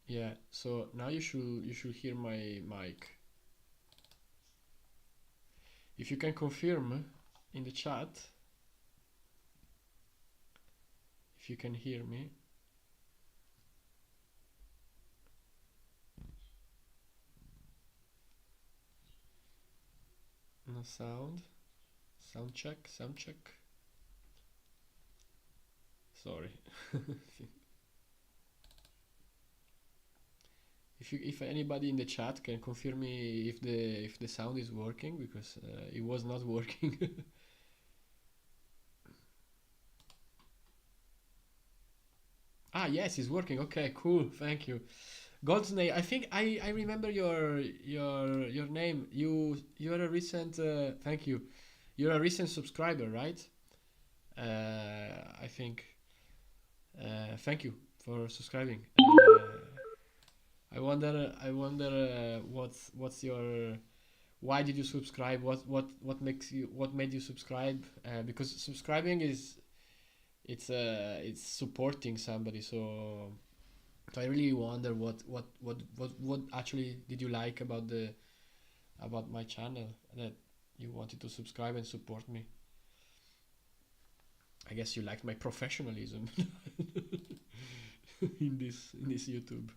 Yeah, so now you should hear my mic. If you can confirm in the chat if you can hear me. No sound. Sound check, sound check. Sorry. If anybody in the chat can confirm me if the sound is working, because it was not working. Ah, yes, it's working. Okay, cool. Thank you. Goldsnake, I think I remember your name. You're a recent thank you. You're a recent subscriber, right? I think. Thank you for subscribing. I wonder what's your why did you subscribe? What made you subscribe? Because subscribing is it's supporting somebody. So I really wonder what actually did you like about my channel that you wanted to subscribe and support me. I guess you liked my professionalism in this YouTube.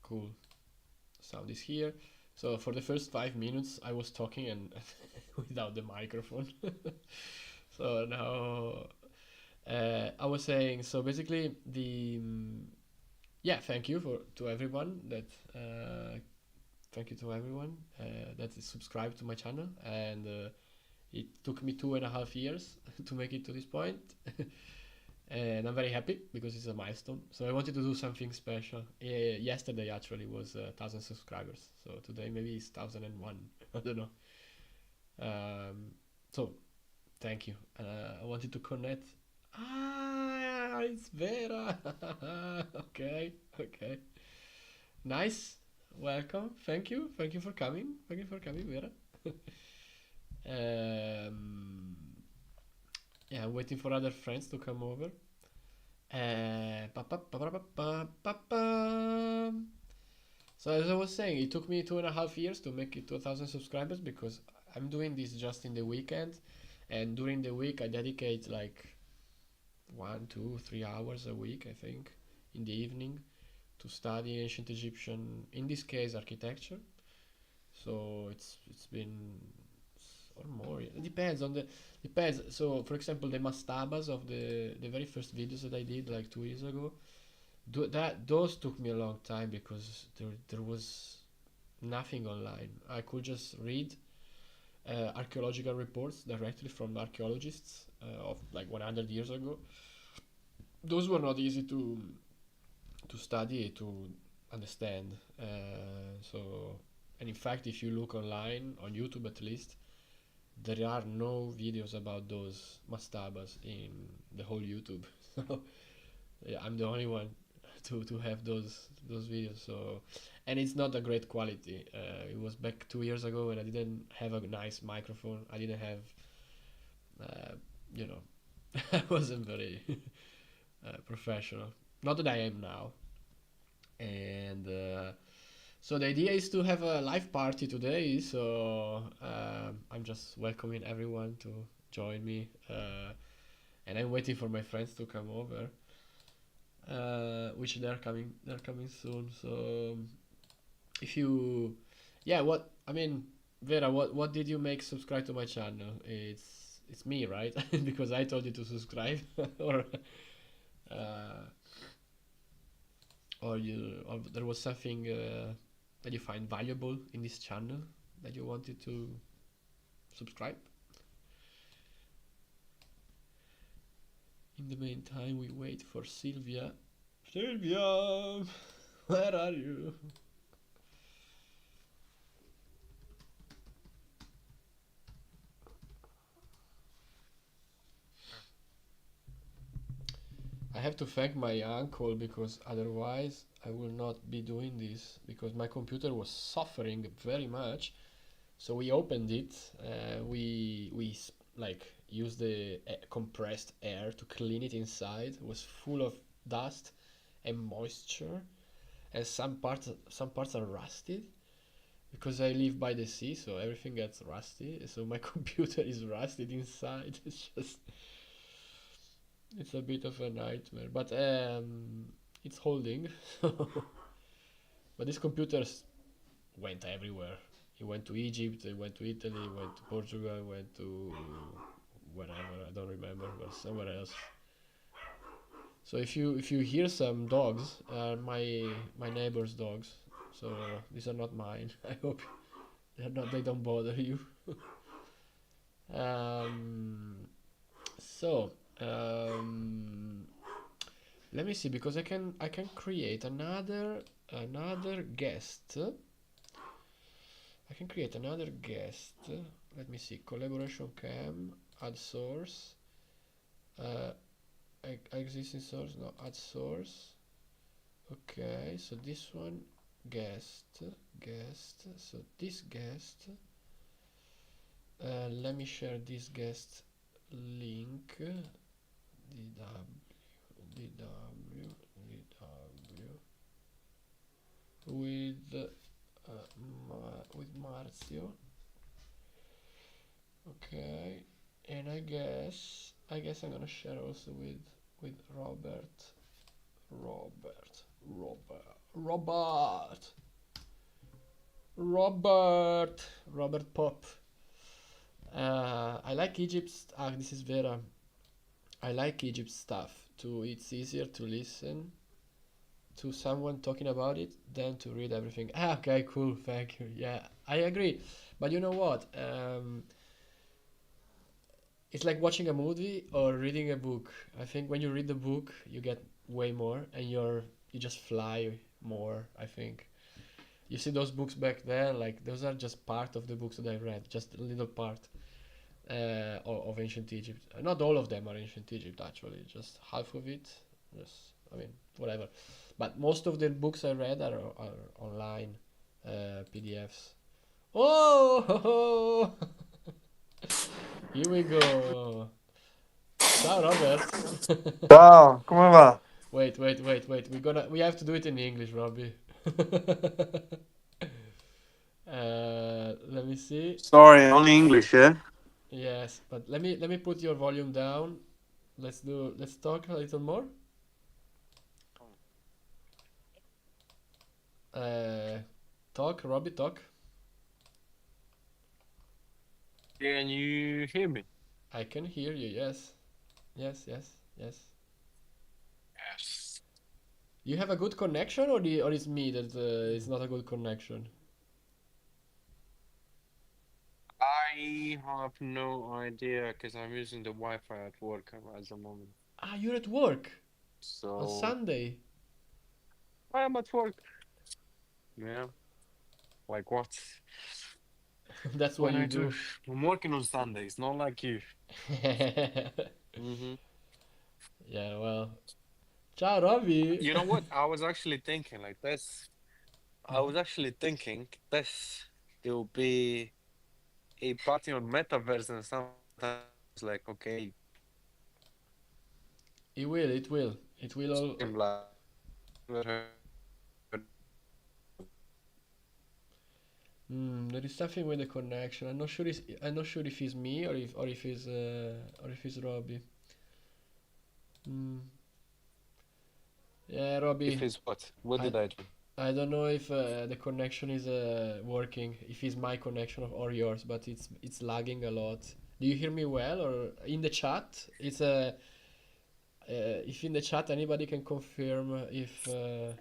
Cool. Sound is here. So for the first 5 minutes, I was talking and without the microphone. So now I was saying. So basically, yeah. Thank you for to everyone that thank you to everyone that is subscribed to my channel, and it took me 2.5 years to make it to this point. And I'm very happy because it's a milestone. So I wanted to do something special. Yesterday actually was 1,000 subscribers. So today maybe it's 1,001. I don't know. So thank you. I wanted to connect. Ah, it's Vera. Okay, okay. Nice. Welcome. Thank you. Thank you for coming. Thank you for coming, Vera. Yeah, I'm waiting for other friends to come over. Pa, pa, pa, pa, pa, pa, pa, pa. So as I was saying, it took me 2.5 years to make it to 1,000 subscribers because I'm doing this just in the weekend, and during the week I dedicate like 1, 2, 3 hours a week, I think, in the evening to study ancient Egyptian, in this case architecture. So it's been or more. It depends on the depends. So for example, the mastabas of the very first videos that I did like 2 years ago, those took me a long time because there was nothing online. I could just read archaeological reports directly from archaeologists of like 100 years ago. Those were not easy to study, to understand. So, and in fact, if you look online on YouTube at least, there are no videos about those mastabas in the whole YouTube. So yeah, I'm the only one to have those videos. So, and it's not a great quality. It was back 2 years ago when I didn't have a nice microphone. I didn't have, uh, you know, I wasn't very professional. Not that I am now. And so the idea is to have a live party today. So I'm just welcoming everyone to join me, and I'm waiting for my friends to come over, which they're coming soon. So if you, yeah, what I mean, Vera, what did you make subscribe to my channel? It's me, right? Because I told you to subscribe, or uh, or there was something that you find valuable in this channel that you wanted to subscribe. In the meantime, we wait for Sylvia. Sylvia, where are you? I have to thank my uncle because otherwise I will not be doing this because my computer was suffering very much. So we opened it. like use the compressed air to clean it inside. It was full of dust and moisture, and some parts are rusted because I live by the sea, so everything gets rusty. So my computer is rusted inside. It's a bit of a nightmare, but it's holding. But this computer went everywhere. He went to Egypt, he went to Italy, he went to Portugal, he went to wherever, I don't remember, but somewhere else. So if you hear some dogs, my neighbor's dogs. So these are not mine. I hope they don't bother you. Um, so um, let me see, because I can create another guest. I can create another guest. Let me see. Collaboration cam. Add source. Uh, existing source. No, add source. Okay. So this one, guest. Guest. So this guest. Let me share this guest link. DW with with Marzio. Okay, and I guess I'm gonna share also with Robert, Robert, Robert Pop. I like Egypt. Ah, this is Vera. I like Egypt stuff too. It's easier to listen to someone talking about it than to read everything. Ah, okay, cool. Thank you. Yeah, I agree. But you know what? It's like watching a movie or reading a book. I think when you read the book, you get way more, and you just fly more. I think you see those books back then, like those are just part of the books that I read, just a little part of ancient Egypt. Not all of them are ancient Egypt, actually. Just half of it. Just, I mean, whatever. But most of the books I read are online PDFs. Oh, here we go. Ciao, Robert. Ciao, come va? Wait. We have to do it in English, Robbie. Let me see. Sorry, only English, eh? Yes, but let me put your volume down. Let's talk a little more. Uh, talk, Robbie, talk. Can you hear me? I can hear you. Yes, yes. Yes. You have a good connection, or is me that it's not a good connection? I have no idea because I'm using the Wi-Fi at work at the moment. Ah, you're at work on So Sunday. I am at work. Yeah. Like what? That's what What you I do? do. I'm working on Sundays, not like you. Hmm. Yeah, well. Ciao, Robbie. You know what? I was actually thinking like this. I was actually thinking this. It will be a party on metaverse and something like that. And I was like, okay, It will, it will. It will it's all. fucking black. Never heard of it. There is something with the connection. I'm not sure if it's me or if it's Robbie. Hmm. Yeah, If Robbie. it's what? What I did I do? I don't know if the connection is working. If it's my connection or yours, but it's lagging a lot. Do you hear me well? Or in the chat? If in the chat anybody can confirm if. uh,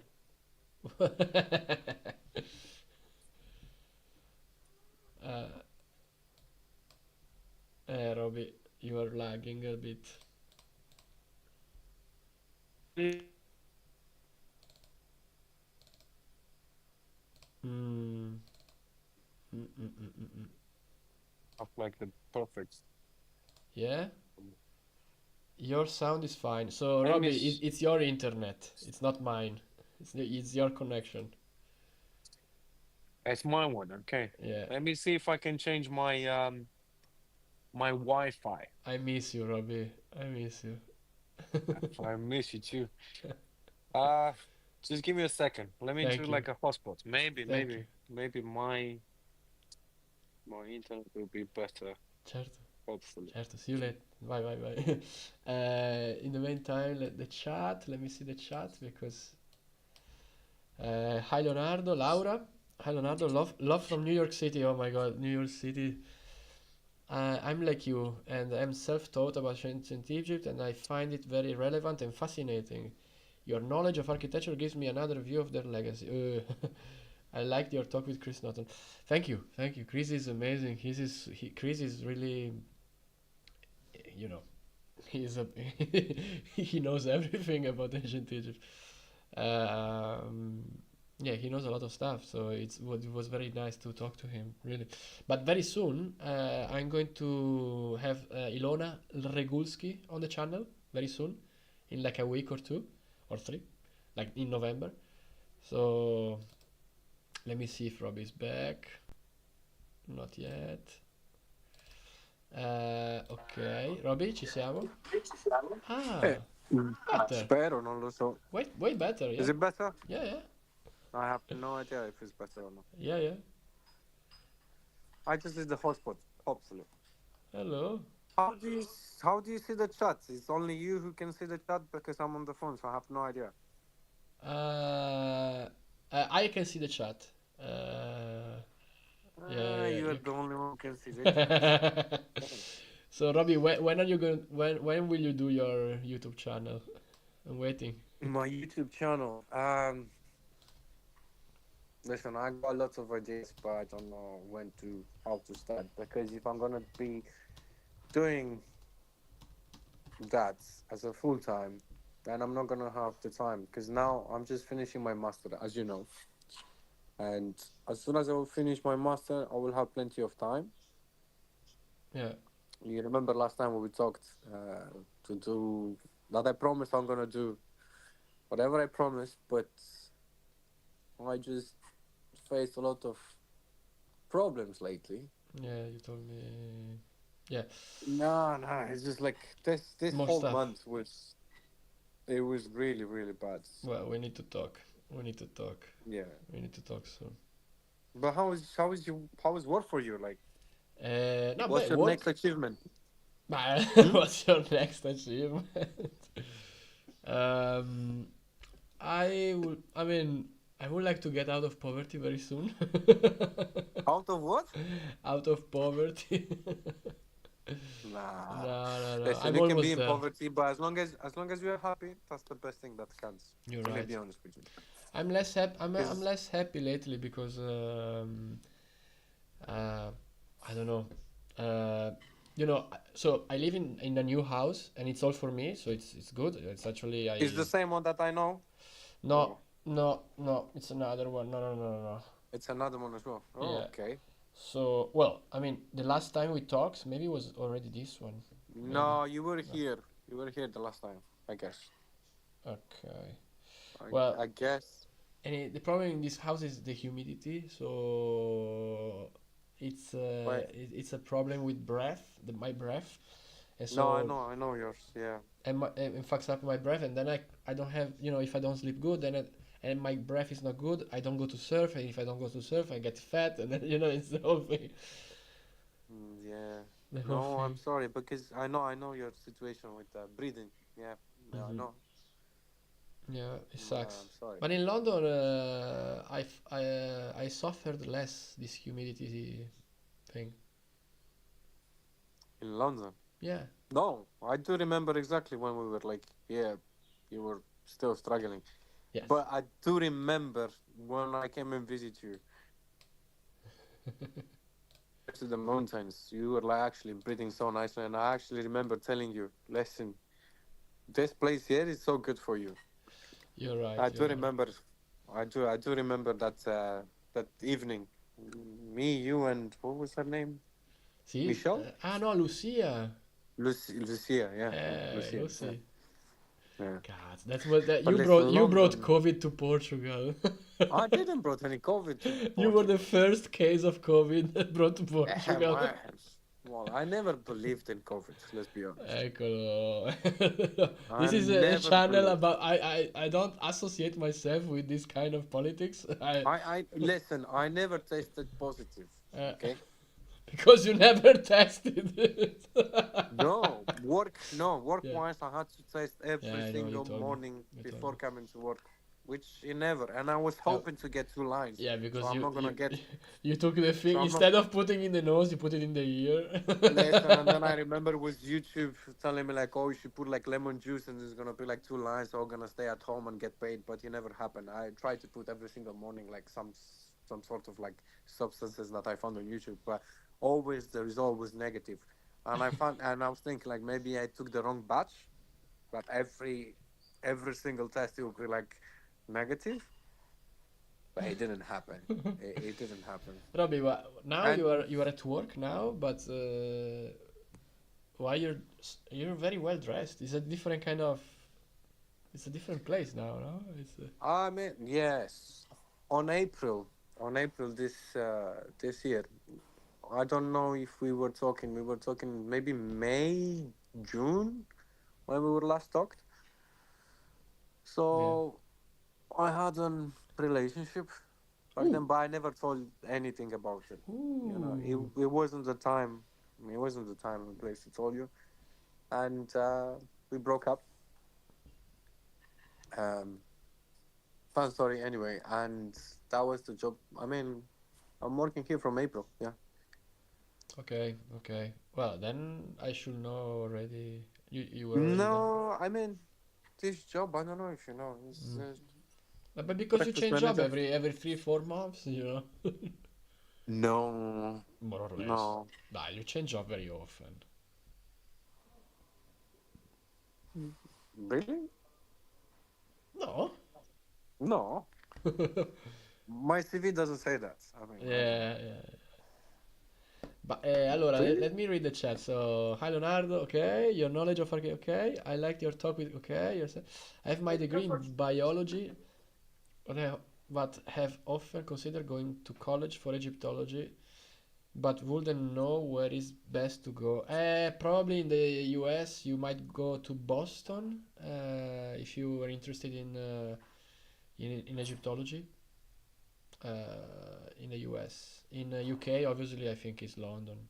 Robbie, you are lagging a bit. Mm, mm. Of like the perfect. Yeah, your sound is fine. So Let me. Robbie, it's your internet. It's not mine. It's your connection. It's my one. Okay. Yeah. Let me see if I can change my my Wi-Fi. I miss you, Robbie. I miss you. I miss you too. Just give me a second. Let me do Thank you. like a hotspot. Maybe, Thank you. maybe, maybe my internet will be better. Certo, Hopefully. certo. See you later. Bye, bye, bye. In the meantime, the chat. Let me see the chat because. Hi, Leonardo. Laura. Hi, Leonardo. Love from New York City. Oh my God, New York City. I'm like you, and I'm self-taught about ancient Egypt, and I find it very relevant and fascinating. Your knowledge of architecture gives me another view of their legacy. I liked your talk with Chris Norton. Thank you, thank you. Chris is amazing. Chris is really, you know, he's a he knows everything about ancient Egypt. Um, yeah, he knows a lot of stuff, so it was very nice to talk to him, really. But very soon, I'm going to have Ilona Regulski on the channel very soon, in like a week or two or three, like in November. So let me see if Robbie's back. Not yet. Ok, Robbie, ci siamo? Ah, better. Spero, non lo so. Way better, yeah. Is it better? Yeah, yeah, I have no idea if it's better or not. yeah. I just did the hotspot, hopefully. Hello. How do you see the chat? It's only you who can see the chat because I'm on the phone, so I have no idea. I can see the chat. Yeah, You're you the only one who can see the chat. So Robbie, when are you going? When will you do your YouTube channel? I'm waiting. My YouTube channel. Listen, I got lots of ideas, but I don't know how to start. Because if I'm gonna be doing that as a full time, then I'm not gonna have the time. Because now I'm just finishing my master, as you know. And as soon as I will finish my master, I will have plenty of time. Yeah. You remember last time when we talked to do that? I promised I'm gonna do whatever I promised, but I just faced a lot of problems lately. Yeah, you told me. Yeah. No, it's just like this More whole stuff. month was really, really bad. Well, we need to talk. We need to talk. Yeah. We need to talk soon. But how is work for you? Like, No, what's but your what? next achievement? What's your next achievement? um, I mean, I would like to get out of poverty very soon. Out of what? Out of poverty. Nah. No. Listen, I'm you can almost be in there. poverty, but as long as you're happy, that's the best thing that counts. You're Let me right. be honest with you. I'm less happy. I'm Is- less happy lately because I don't know. You know, so I live in a new house and it's all for me, so it's good. It's actually It's the same one that I know. no it's another one. No. It's another one as well. Oh, Yeah. okay. So well, I mean, the last time we talked, maybe it was already this one. No, you were here. You were here the last time, I guess. Okay. I, Well, I guess. and the problem in this house is the humidity, so it's a problem with my breath, and No, so I know yours. Yeah. and it fucks up my breath, and then I don't have, you know, if I don't sleep good, and my breath is not good, I don't go to surf, and if I don't go to surf, I get fat, and then you know it's the whole thing. Yeah. The whole No, I'm thing. sorry because I know your situation with breathing. Yeah. Yeah, I Mhm. know. Yeah, it I'm sucks. sorry. But in London, I suffered less this humidity thing. In London. Yeah. No, I do remember exactly when we were like, yeah, you were still struggling. Yes. But I do remember when I came and visit you to the mountains, you were like actually breathing so nicely, and I actually remember telling you, listen, this place here is so good for you. You're right. I do You're right. remember, I do remember that that evening, me, you, and what was her name? See? Michelle? No, Lucia. Lucia, yeah, Lucia. Lucy. Yeah. God, that's what that But you listen, brought London. COVID to Portugal. I didn't brought any COVID to You were the Portugal. first case of COVID brought to Portugal. Man. Well, I never believed in COVID. Let's be honest. Eccolo. I This is a never channel believed. about I don't associate myself with this kind of politics. I listen. I never tested positive. Uh, Okay. because you never tested it. No work. No work Yeah. wise. I had to test Yeah, every I know you single told me. morning You told before me. coming to work, which you never. And I was Uh, hoping to get 2 lines, yeah, so because I'm you not gonna you get. you took the So thing I'm not. instead of putting in the nose, you put it in the ear. Listen, and then I remember it was YouTube telling me like, oh, you should put like lemon juice, and there's gonna be like 2 lines, so I'm gonna stay at home and get paid. But it never happened. I tried to put every single morning like some sort of like substances that I found on YouTube, but always the result was negative. And I was thinking like maybe I took the wrong batch, but every single test it would be like negative, but it didn't happen. It didn't happen. Robbie, now And you are at work now, but why you're very well dressed. It's a different kind of. It's a different place now, no? It's I mean, yes, on April, this year. I don't know if we were talking. We were talking maybe May, June when we were last talked. yeah. So I had a relationship back Ooh, then, but I never told anything about it. ooh. It wasn't the time. It wasn't the time and place to tell you. And we broke up. Um, Fun story anyway. And that was the job. I mean, I'm working here from April. Yeah. Okay, okay. Well, then I should know already. You were already there. No, I mean this job. I don't know if you know. It's Mm. But because you breakfast change job manager. every 3 4 months, No, more or less. no. Nah, you change job very often. Really? No. No. My CV doesn't say that. I mean, I don't know. Yeah, yeah. But allora, Really? let me read the chat. So, hi Leonardo, okay. Your knowledge of archaeology, okay. I liked your talk with, okay. I have my degree in biology, but have often considered going to college for Egyptology, but wouldn't know where is best to go. Probably in the US, you might go to Boston if you are interested in Egyptology. In the US. In UK, obviously, I think it's London.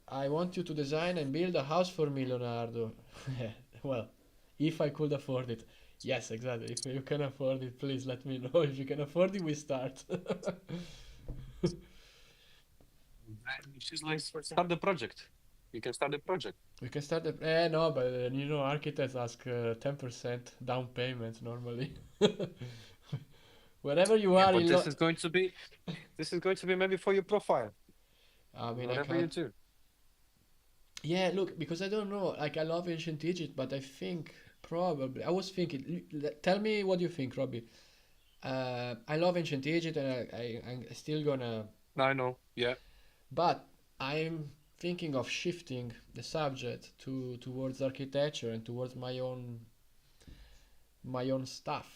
I want you to design and build a house for me, Leonardo. Well, if I could afford it. Yes, exactly. If you can afford it, please let me know. If you can afford it, we start. She's like, start the project. You can start the project. We can start the. No, but architects ask 10% down payment normally. Wherever you Yeah, are but in. this is going to be maybe for your profile, I mean, I whatever you can't. do. Yeah, look, because I don't know. Like, I love ancient Egypt, but I think probably. I was thinking. Tell me what you think, Robbie. I love ancient Egypt, and I'm still gonna. I know. Yeah. But I'm thinking of shifting the subject towards architecture and towards my own stuff.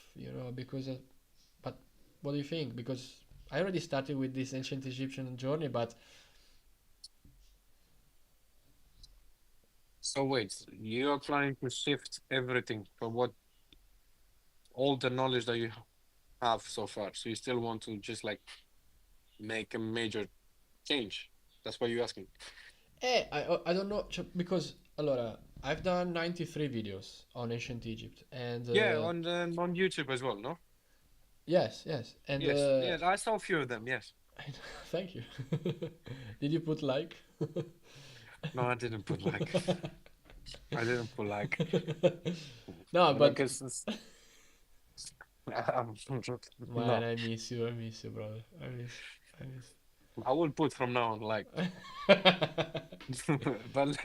Because. But what do you think? Because I already started with this ancient Egyptian journey, but So wait, you are planning to shift everything from what all the knowledge that you have so far. So you still want to just like make a major change. That's what you're asking. I don't know because allora I've done 93 videos on ancient Egypt and Yeah, on YouTube as well, no? yes and Yes. Yes, I saw a few of them, yes. thank you. Did you put like? No, I didn't put like. I didn't put like No, but because um, man, no. I miss you, brother. I miss. I will put from now on like but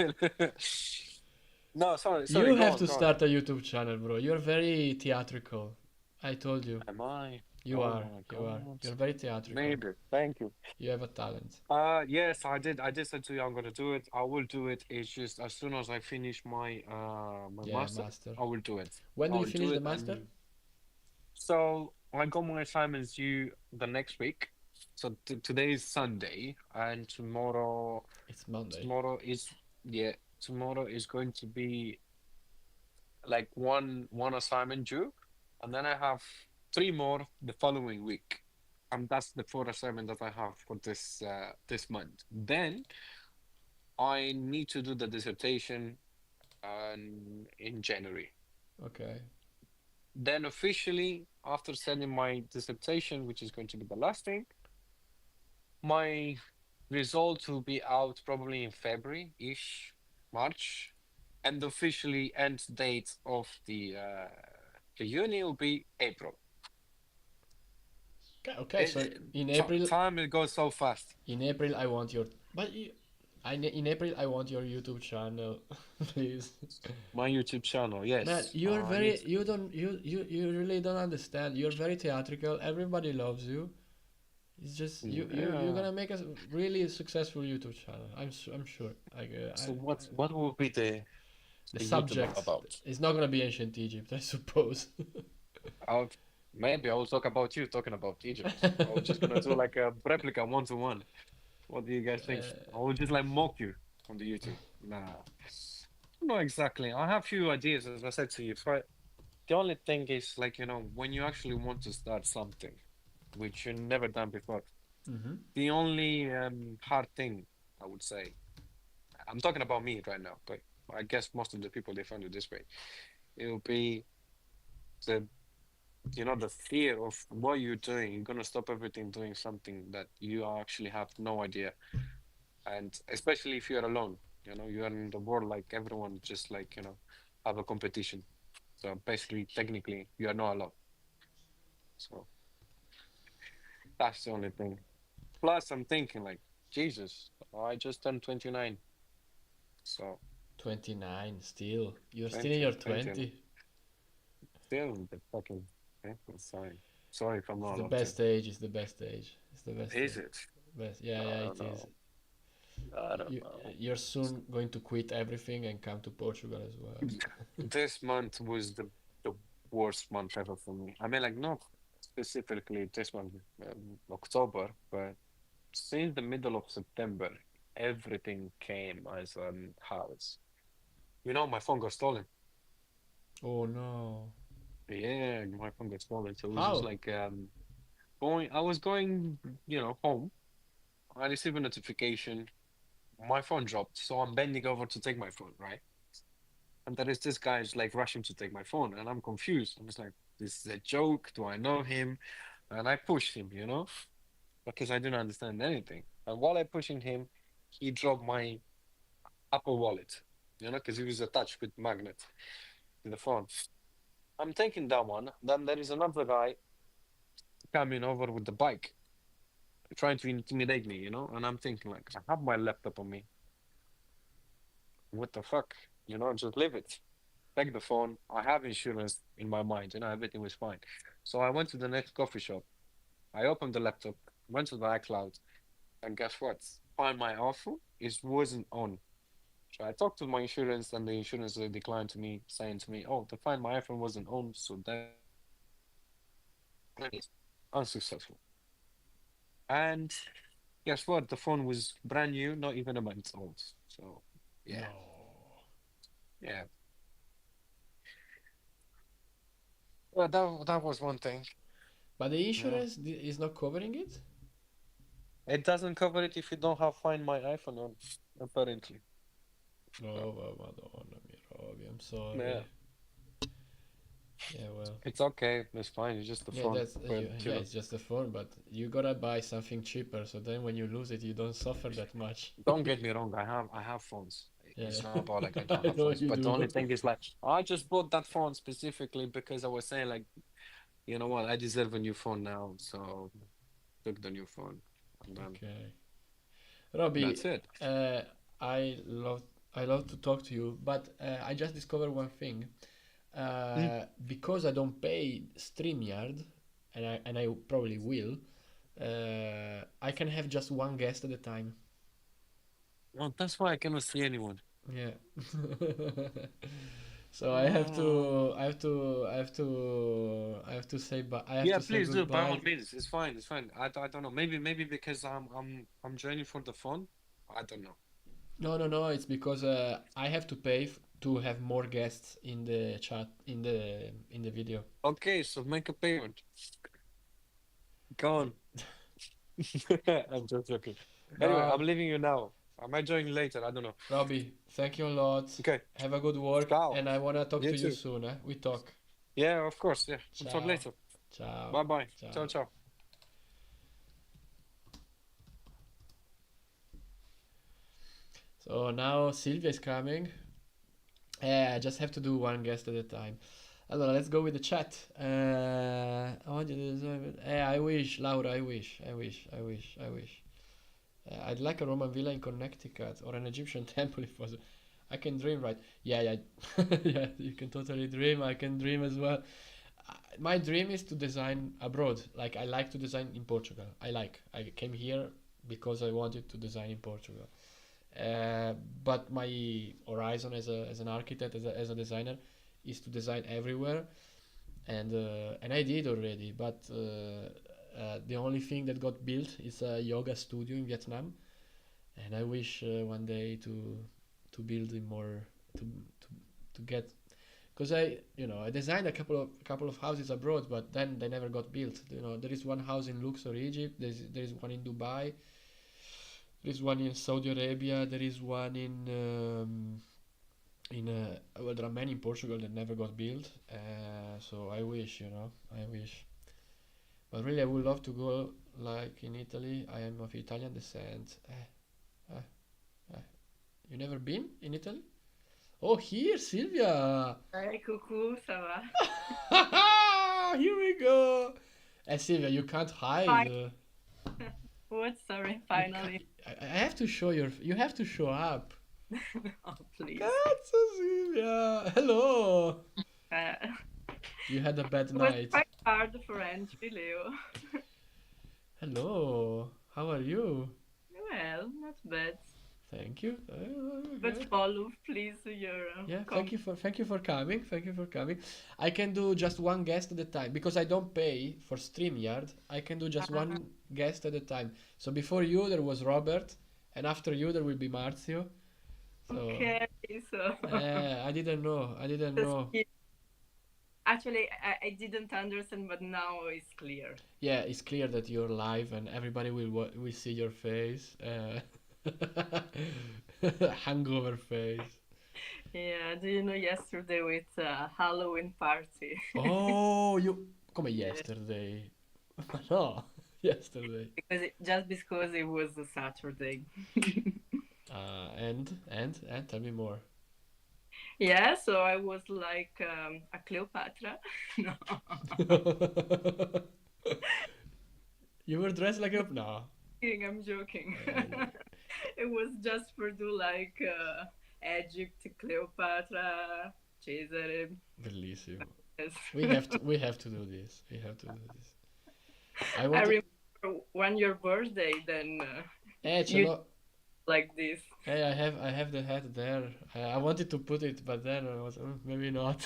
no, sorry, You go have on, to go on. start a YouTube channel, bro. You're very theatrical. I told you. Am I? You Oh are. my You are. God. You're very theatrical. Maybe. Thank you. You have a talent. Yes, I did. I did say to you I'm gonna do it. I will do it. It's just as soon as I finish my Yeah, master, master. I will do it. When I do you will do finish the it master? and so I got my assignments due the next week. So today is Sunday, and It's Monday. tomorrow is yeah, tomorrow is going to be like one assignment due, and then I have three more the following week, and that's the four assignment that I have for this month. Then I need to do the dissertation in January. Okay. Then officially, after sending my dissertation, which is going to be the last thing, my results will be out probably in February-ish, March, and officially end date of the uni will be April. Okay. Okay. So in Ti- April, time it goes so fast. I want your. But in April, I want your YouTube channel, please. My YouTube channel, Man, yes. you're I need. very. You don't. You really don't understand. You're very theatrical. Everybody loves you. It's just you're Yeah. gonna make a really successful YouTube channel. I'm sure. So what will be The the YouTube subject about? is not gonna be ancient Egypt, I suppose. I'll maybe I will talk about you talking about Egypt. I was just gonna do like a replica one to one. What do you guys think? I will just like mock you on the YouTube. Nah, not exactly. I have few ideas, as I said to you. But the only thing is, like, when you actually want to start something, which you never done before, Mm-hmm. the only hard thing I would say, I'm talking about me right now, but I guess most of the people they find it this way. It will be the the fear of what you're doing. You're gonna stop everything doing something that you actually have no idea, and especially if you're alone, you're in the world like everyone, just like have a competition. So basically, technically, you are not alone. So that's the only thing. Plus, I'm thinking like, Jesus, I just turned 29, so 29 still. You're still in 20, your 20, and 20. still the fucking. Sorry, sorry if I'm It's not the allowed to. best age. It's the best age. It's the best Is age. it? Best. Yeah, I yeah, don't it is. know. I don't You know. you're soon going to quit everything and come to Portugal as well. This month was the worst month ever for me. I mean, like, not specifically this month, October, but since the middle of September, everything came as an house. My phone got stolen. Oh no. Yeah, my phone got stolen. So it was just How? like I was going, home. I received a notification. My phone dropped, so I'm bending over to take my phone, right? And there is this guy is like rushing to take my phone, and I'm confused. I'm just like, this is a joke. Do I know him? And I pushed him, because I didn't understand anything. And while I pushing him, he dropped my Apple Wallet, because it was attached with magnet to the phone. I'm taking that one. Then there is another guy coming over with the bike, trying to intimidate me, And I'm thinking like, I have my laptop on me. What the fuck? Just leave it. Take the phone. I have insurance in my mind. Everything was fine. So I went to the next coffee shop. I opened the laptop, went to the iCloud, and guess what? Find My Offer wasn't on. So I talked to my insurance, and the insurance declined to me, saying to me, "Oh, the Find My iPhone wasn't on, so that is unsuccessful." And guess what? The phone was brand new, not even a month old. So yeah, No. yeah. Well, that was one thing. But the Yeah. insurance is not covering it? It doesn't cover it if you don't have Find My iPhone on, apparently. So, No, Madonna mia Roby, I'm yeah, sorry. Yeah, well. it's okay. It's fine. It's just the Yeah, phone. that's But yeah, it's just a phone, but you gotta buy something cheaper, so then when you lose it, you don't suffer that much. don't get me wrong. I have phones. Yeah, It's not about like I don't I have know phones. you But the only do. thing is like I just bought that phone specifically because I was saying like, you know what, I deserve a new phone now. So took the new phone, and then Okay. Robbie, that's it. uh, I love I love to talk to you, but I just discovered one thing. Mm. Because I don't pay StreamYard, and I probably will, I can have just one guest at a time. Well, that's why I cannot see anyone. Yeah. So Mm, I have yeah, to say please do. By all goodbye. means, it's fine. It's fine. I don't know. Maybe because I'm joining for the phone. I don't know. No, no, no. It's because I have to pay to have more guests in the chat in the video. Okay, so make a payment. Go Yeah. on. I'm just joking. Anyway, I'm No, leaving you now. I might join later. I don't know. Robbie, thank you a lot. Okay. Have a good work, Ciao. and I wanna talk You to you too. soon. We talk. Yeah, of course. Yeah. We'll talk Ciao, later. ciao, Bye bye. Ciao, ciao. ciao. So now Silvia is coming. I just have to do one guest at a time. Allora, let's go with the chat. I want you to design. I wish, Laura. I wish. I wish. I wish. I wish. I'd like a Roman villa in Connecticut or an Egyptian temple if possible. I can dream, right? Yeah, yeah, yeah. You can totally dream. I can dream as well. My dream is to design abroad. Like I like to design in Portugal. I came here because I wanted to design in Portugal. Uh, but my horizon as an architect, as a designer, is to design everywhere, and I did already. But the only thing that got built is a yoga studio in Vietnam, and I wish one day to build in more to to to get because I designed a couple of houses abroad, but then they never got built. There is one house in Luxor, Egypt. There is one in Dubai. There is one in Saudi Arabia. There is one in well, there are many in Portugal that never got built. So I wish, I wish. But really, I would love to go like in Italy. I am of Italian descent. Uh, uh. You never been in Italy? Oh, here, Silvia. Coucou, ça va? Here we go. Silvia, you can't hide. Fine. What? Sorry, You can't. finally. I have to show your. You have to show up. Oh, please. Cazzo, Silvia. Hello. Uh, You had a bad it was night. quite hard for entry, Leo. Hello. How are you? Well, not bad. Thank you. But Okay. follow, please, your Yeah, comment. thank you for coming. Thank you for coming. I can do just one guest at a time because I don't pay for StreamYard. I can do just Uh, one guest at a time. So before you there was Robert, and after you there will be Marzio. So okay, so I didn't know. I didn't just know. actually, I didn't understand, but now it's clear. Yeah, it's clear that you're live and everybody will see your face. Hangover face. Yeah, do you know yesterday with Halloween party? Oh, come Yeah, yesterday? No, yesterday. just because it was a Saturday. And tell me more. Yeah, so I was like a Cleopatra. No. You were dressed like a no. I'm joking. Uh, It was just for do like Egypt, Cleopatra, Caesar. Bellissimo. Yes. We have to do this. We have to do this. I I wanted. remember when your birthday, then Ce you l'ho. like this. Hey, I have the hat there. I wanted to put it, but then I was maybe not.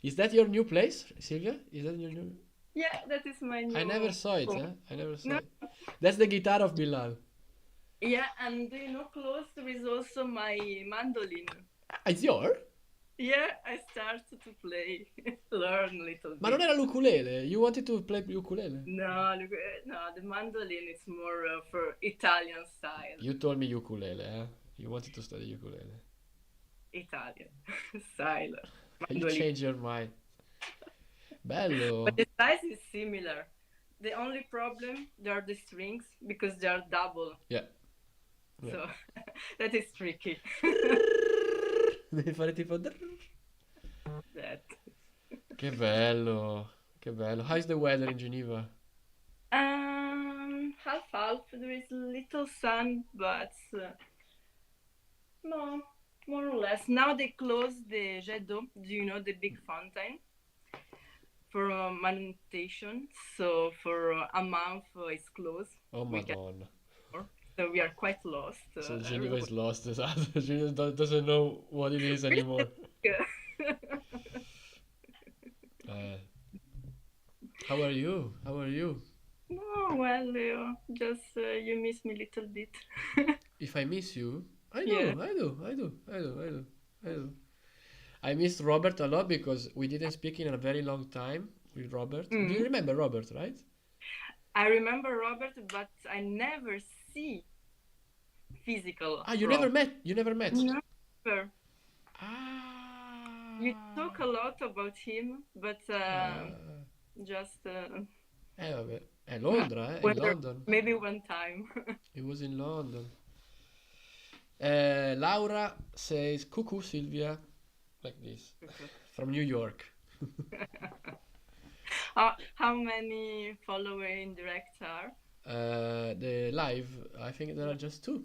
Is that your new place, Silvia? Is that your new? Yeah, that is my I never new. saw it. Oh, I never saw no, it. That's the guitar of Bilal. yeah, and close there is also my mandolin. It's your? Yeah, I started to play, learn a little Ma non bit. era l'ukulele? You wanted to play ukulele? No, look, no, the mandolin is more for Italian style. You told me ukulele, eh? You wanted to study ukulele. Italian style You mandolin. changed your mind. But Bello. the size is similar. The only problem they are the strings because they are double. Yeah. Yeah. So that is tricky. Devi fare tipo. That. Che bello. Che bello. How's the weather in Geneva? Half half. There is little sun, but no, more or less. Now they close the jet d'eau. Do you know the big fountain for manutention? So for a month it's closed. Oh, We get Madonna. more. So we are quite lost. So Geneva Everyone. is lost. Geneva doesn't know what it is Really? anymore. Uh, how are you? How are you? No, well, Leo, just you miss me a little bit. If I miss you, I Yeah. do, I do, I do, I do, I do, I do. I missed Robert a lot because we didn't speak in a very long time with Robert. Do you Mm. remember Robert, right? I remember Robert, but I never see physical Ah, you never Robert. met. You never met. Never. You talk Ah. a lot about him, but Ah. just Vabbè. È Londra, eh? È in whether London. maybe one time. It was in London. Laura says, "Cuckoo, Sylvia," like this, from New York. How many followers in direct are? The live, I think there are just two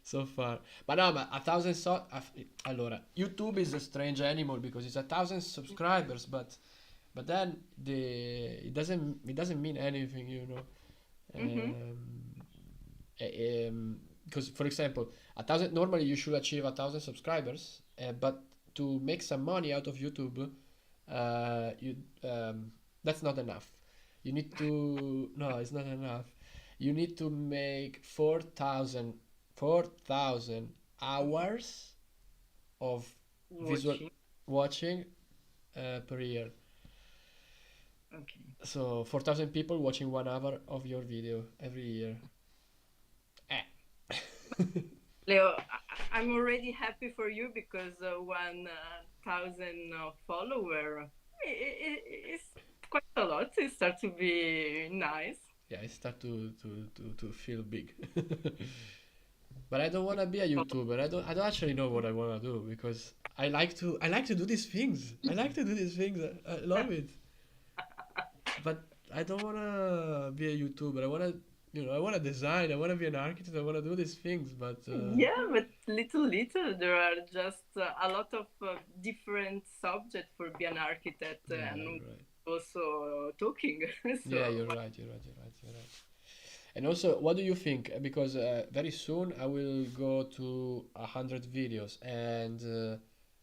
so far. But no, ma a thousand allora, YouTube is a strange animal because it's 1,000 subscribers, but then it doesn't mean anything, you know. Mm-hmm. Because for example, 1,000 normally you should achieve 1,000 subscribers, but to make some money out of YouTube, you that's not enough. You need to no, it's not enough. You need to make 4,000 hours of visual Watching. watching per year. Okay. So 4,000 people watching 1 hour of your video every year. Leo, I'm already happy for you because 1,000 follower is quite a lot. It starts to be nice. Yeah, I start to feel big. But I don't want to be a YouTuber. I don't actually know what I want to do because I like to do these things. I like to do these things. I love it. But I don't want to be a YouTuber. I want to design. I want to be an architect. I want to do these things. But Yeah, but little, there are just a lot of different subjects for being an architect yeah, and you're right. also talking. Yeah, So, you're right. You're right. You're right. You're right. And also, what do you think? Because very soon I will go to 100 videos, and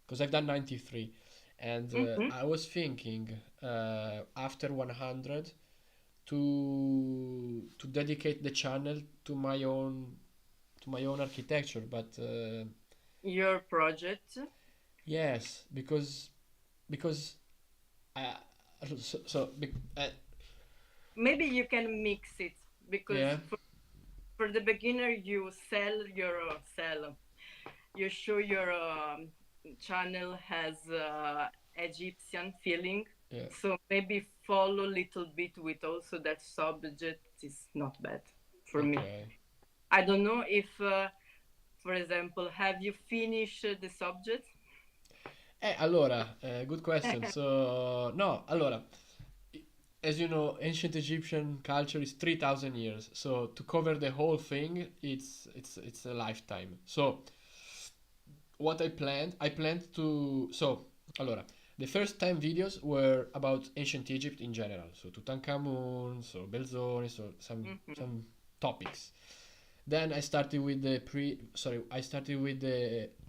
because I've done 93, and mhm. I was thinking after 100 to dedicate the channel to my own architecture. But Your project. yes, because I so Maybe you can mix it because yeah, for the beginner you sell. You show your channel has Egyptian feeling, yeah, so maybe follow a little bit with also that subject is not bad for me. okay. I don't know if, for example, have you finished the subject? Allora, good question. So, no, allora, as you know, ancient Egyptian culture is 3,000 years. So to cover the whole thing, it's a lifetime. So what I planned to. So, allora, the first 10 videos were about ancient Egypt in general. So Tutankhamun, so Belzoni, so some Mhm. some topics. Then I started with the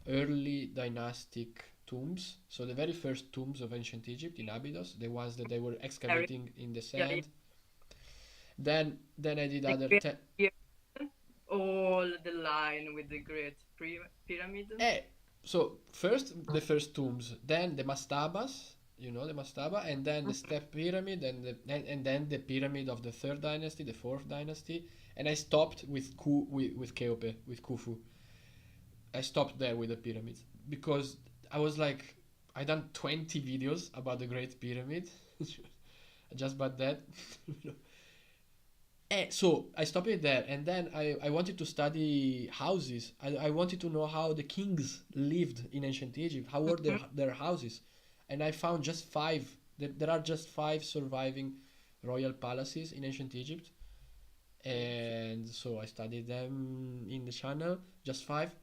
early dynastic tombs. So the very first tombs of ancient Egypt in Abydos, the ones that they were Very- excavating in the yeah, yeah. sand. Then I did The other great pyramid, all the line with the great pyramid. so first the first tombs, then the mastabas, the mastaba, and then the step pyramid, and then the pyramid of the third dynasty, the fourth dynasty, and I stopped with Keope, with Khufu. I stopped there with the pyramids because I was like, I done 20 videos about the Great Pyramid, just about that. So I stopped it there, and then I wanted to study houses. I wanted to know how the kings lived in ancient Egypt. How were their houses? And I found just five. There are just five surviving royal palaces in ancient Egypt, and so I studied them in the channel, just five.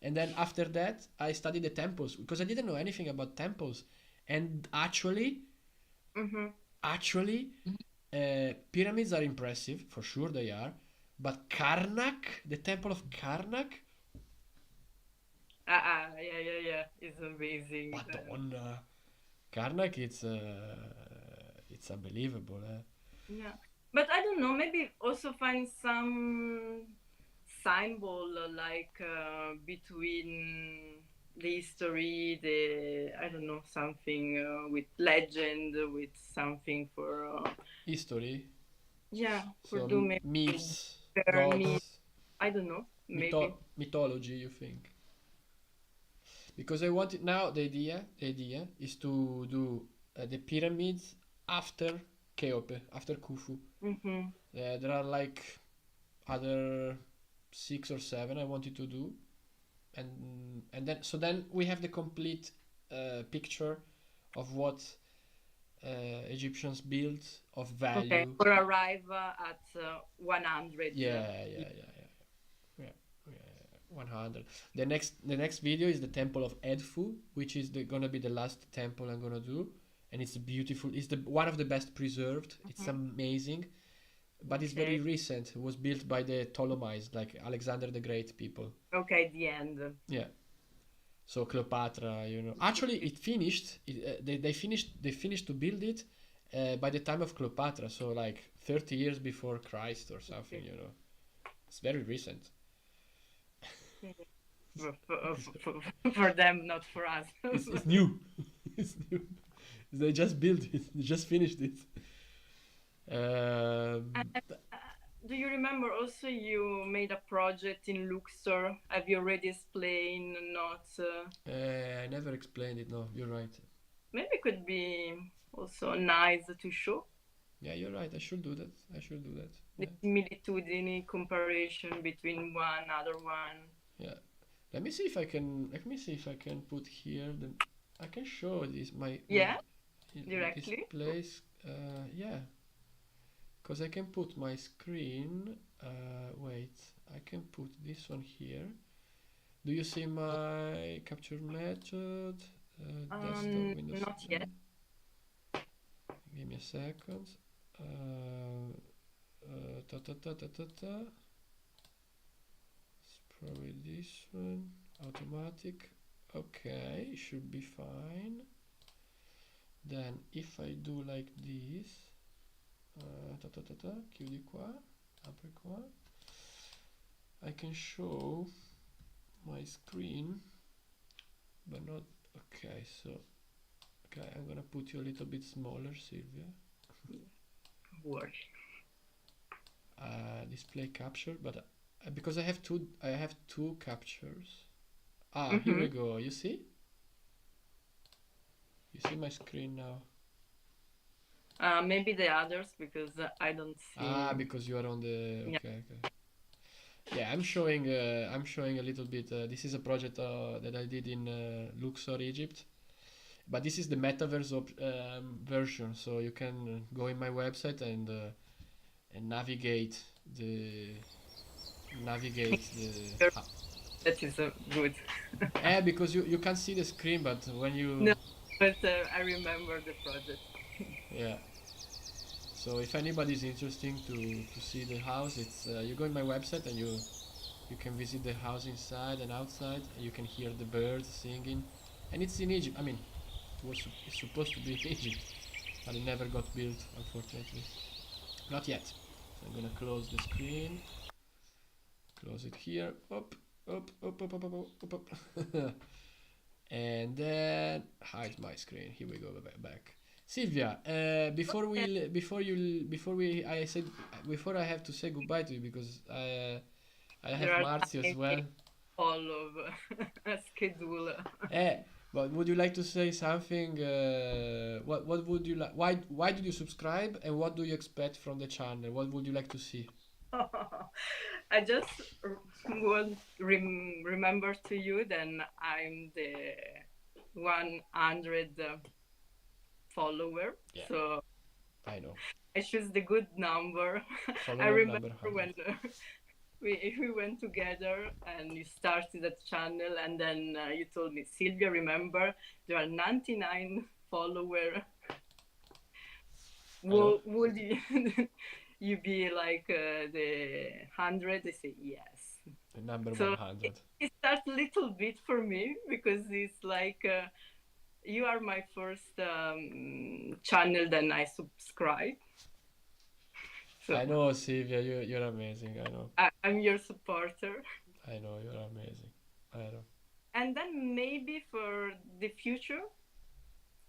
And then after that, I studied the temples because I didn't know anything about temples. And Mm-hmm. actually, pyramids are impressive, for sure they are. But Karnak, the temple of Karnak, Yeah. It's amazing. Madonna. Karnak, it's unbelievable. Yeah, but I don't know. Maybe also find some symbol like between the history, the I don't know something with legend, with something for History, yeah for so do maybe myths, me. gods, I don't know. Maybe mythology. You think? Because I wanted now the idea is to do the pyramids after Cheope, after Khufu. hmm There are like other 6 or 7 I wanted to do, and then we have the complete picture of what Egyptians built of okay value. for arrive at 100. Yeah. Yeah, 100. The next video is the temple of Edfu, which is gonna be the last temple I'm gonna do, and it's beautiful. It's the one of the best preserved. It's Mhm. amazing, but it's very Okay, recent. It was built by the Ptolemies, like Alexander the Great people. okay, the end. Yeah. So Cleopatra. Actually, it finished. They finished to build it by the time of Cleopatra. So like 30 years before Christ or something. It's very recent. For them, not for us. It's new. It's new. They just built it. They just finished it. And, Um, do you remember also you made a project in Luxor? Have you already explained? Not. I never explained it. No, you're right. Maybe could be also nice to show Yeah, you're right. I should do that. I should do that. the Yeah. similitude in comparison between one other one. Yeah. Let me see if I can. Let me see if I can put here the. I can show this Yeah, this directly. place. Yeah, because I can put my screen. Wait, I can put this one here. Do you see my capture method? Desktop Windows Not yet. 7. Give me a second. Ta ta ta ta ta ta. It's probably this one. Automatic. Okay, should be fine. Then if I do like this, ta ta ta ta, chiudi qua, apri qua, I can show my screen, but not. Okay, so okay, I'm gonna put you a little bit smaller, Silvia. Work. Display capture, but because I have two captures. Here Mm-hmm. we go. You see? You see my screen now? Maybe the others because I don't see. Because you are on the. Yeah. Okay, okay. Yeah, I'm showing. I'm showing a little bit. This is a project that I did in Luxor, Egypt. But this is the metaverse version, so you can go in my website and navigate the. That is good. Because you can't see the screen, but when you. No, but I remember the project. Yeah. So if anybody's interested to see the house, it's you go in my website and you can visit the house inside and outside. And you can hear the birds singing, and it's in Egypt. I mean, it's supposed to be in Egypt, but it never got built, unfortunately. Not yet. So I'm gonna close the screen. Close it here. Up, up, up, up, up, up, up, up. And then hide my screen. Here we go back. Sylvia, before I have to say goodbye to you because I have There are Marzio as well. all of a schedule. But would you like to say something? What would you like? Why did you subscribe and what do you expect from the channel? What would you like to see? I just want remember to you then I'm the 100 follower. Yeah. So I know. I choose the good number. Follower I remember number 100. when we went together and you started that channel and then you told me, Sylvia, remember there are 99 followers. Would you, you be like the 100? I say yes. Number So 100. it starts a little bit for me because it's like you are my first channel that I subscribe. So I know, Silvia, you're amazing. I know. I'm your supporter. I know, you're amazing. I know. And then maybe for the future,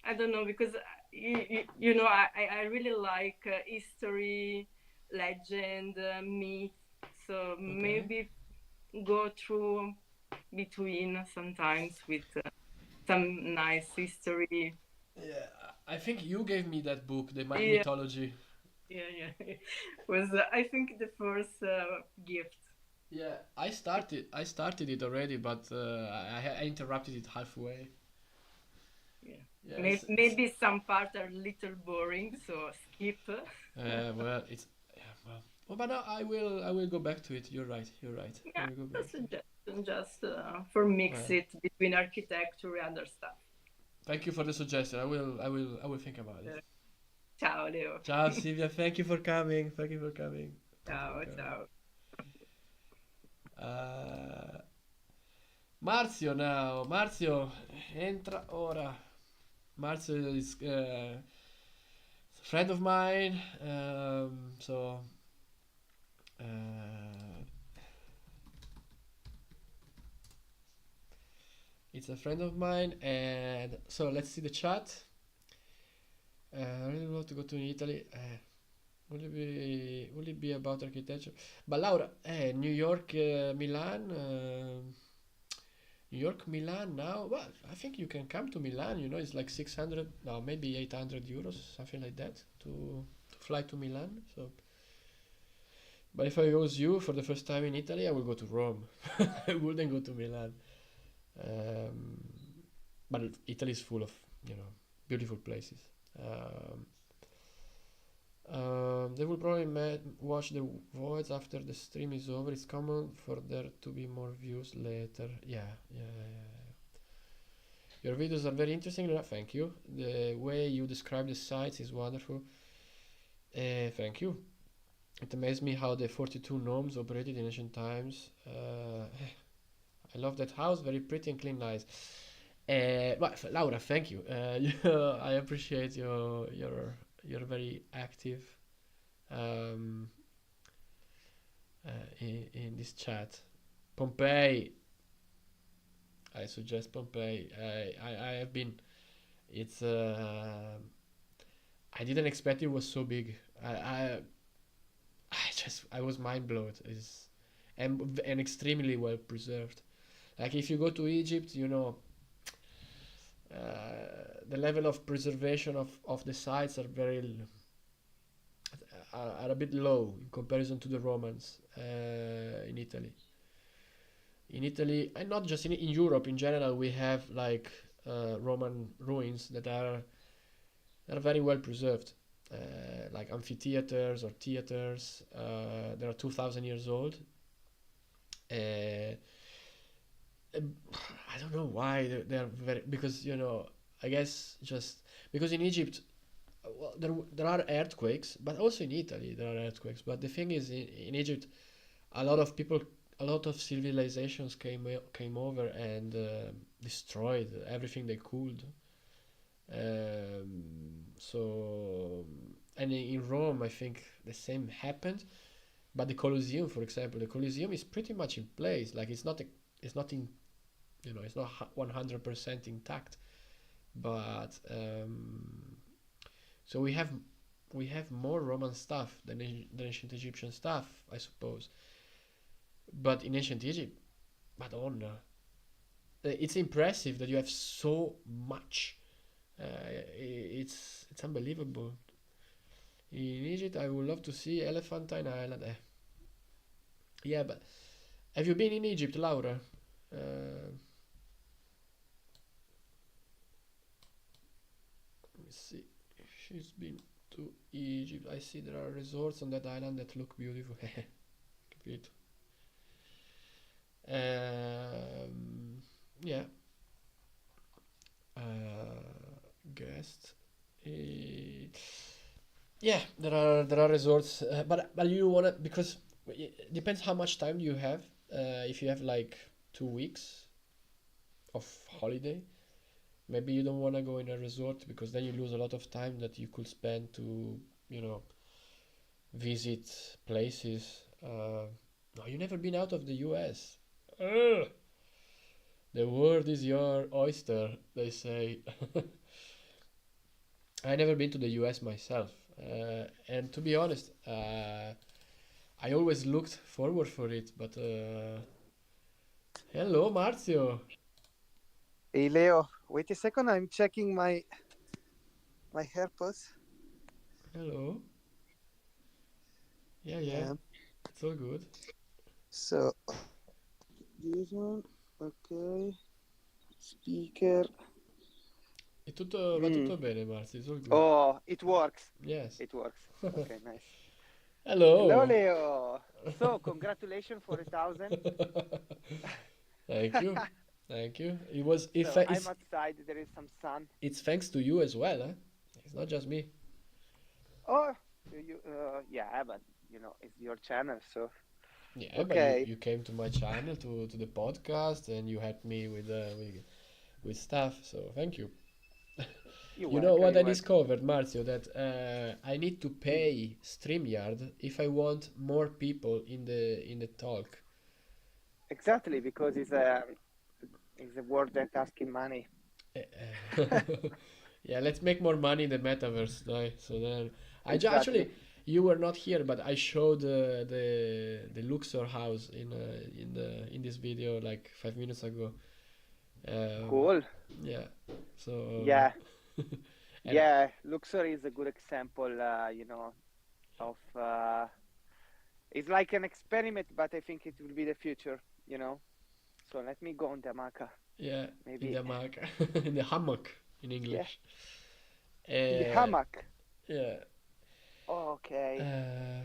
I don't know, because you know, I really like history, legend, myth. So Okay. maybe go through between sometimes with some nice history. Yeah, I think you gave me that book, the Yeah, mythology. yeah. Was I think the first gift. Yeah, I started it already, but I interrupted it halfway. Yeah. Yeah, it's Maybe some parts are a little boring, so skip. well, it's yeah, well. Oh, but no, I will go back to it. You're right. You're right. I Yeah, will go a back to it. suggestion just for mix Well, it between architecture and other stuff. thank you for the suggestion. I will think about it. Uh, Ciao, Leo. Ciao, Silvia. Thank you for coming. Thank you for coming. Thank you for Ciao, coming. ciao. Uh, Marzio now. Marzio, entra ora. Marzio is a friend of mine. So uh, it's a friend of mine, and so let's see the chat. I really want to go to Italy. Will it be about architecture? But Laura, New York, Milan, New York, Milan now. Well, I think you can come to Milan. It's like 600, no, maybe 800 euros, something like that, to fly to Milan. So, but if I was you for the first time in Italy, I would go to Rome. I wouldn't go to Milan. Um, but Italy is full of, beautiful places. Um, they will probably watch the voids after the stream is over. It's common for there to be more views later. Yeah, yeah, yeah. Your videos are very interesting. Thank you. The way you describe the sites is wonderful. Thank you. It amazed me how the 42 gnomes operated in ancient times. I love that house. Very pretty and clean, nice. Well, Laura, thank you. I appreciate your very active um, in this chat. Pompeii, I suggest Pompeii. I have been. It's. I didn't expect it was so big. I was mind blown. Is and extremely well preserved. Like if you go to Egypt, the level of preservation of the sites are a bit low in comparison to the Romans in Italy. In Italy, and not just in Europe in general, we have like Roman ruins that are very well preserved, like amphitheaters or theaters. They are 2,000 years old. Uh, I don't know why they're very, because I guess just because in Egypt, well, there are earthquakes, but also in Italy there are earthquakes. But the thing is, in Egypt, a lot of people, a lot of civilizations came over and destroyed everything they could. So, and in Rome, I think the same happened. But the Colosseum, for example, the Colosseum is pretty much in place. Like it's not in, it's not 100% intact. But so we have more Roman stuff than ancient Egyptian stuff, I suppose. But in ancient Egypt, Madonna, it's impressive that you have so much. It's unbelievable. In Egypt, I would love to see Elephantine Island. Yeah, but have you been in Egypt, Laura? Let me see. She's been to Egypt. I see there are resorts on that island that look beautiful. Capito. Yeah. Guest. Yeah, there are resorts, but you wanna, because it depends how much time you have. if you have like 2 weeks of holiday, maybe you don't want to go in a resort because then you lose a lot of time that you could spend to, you know, visit places. No, you never been out of the US. Ugh, the world is your oyster, they say. I never been to the US myself, and to be honest, I always looked forward for it. But hello, Marzio. Hey Leo, wait a second. I'm checking my AirPods. Hello. Yeah, yeah, Yeah. it's all good. So this one, okay. Speaker. Va Mm. tutto bene, Marzio. It's all good. Oh, it works. Yes. It works. Okay, nice. Hello, Hello. Leo. So congratulations for 1,000. Thank you. Thank you. It was if So I'm it's outside. There is some sun. it's thanks to you as well, huh? It's not just me. Oh, you. Yeah, but it's your channel. So Yeah, but you, okay. you came to my channel to the podcast and you helped me with stuff. So thank you. You're You know welcome. what I You're welcome. discovered, Marzio? That I need to Mm. pay StreamYard if I want more people in the talk. Exactly, because it's a word that asking money. Eh, yeah, let's make more money in the metaverse, right? So then, Exactly. actually, you were not here, but I showed the Luxor house in this video like 5 minutes ago. Um, Cool. yeah, so Yeah. and Yeah. Luxor is a good example. Of it's like an experiment, but I think it will be the future. You know. So let me go on the Maca. yeah, in Maybe. the hammock, in the hammock in Yeah. English. In the Uh, hammock. yeah. Okay. Uh,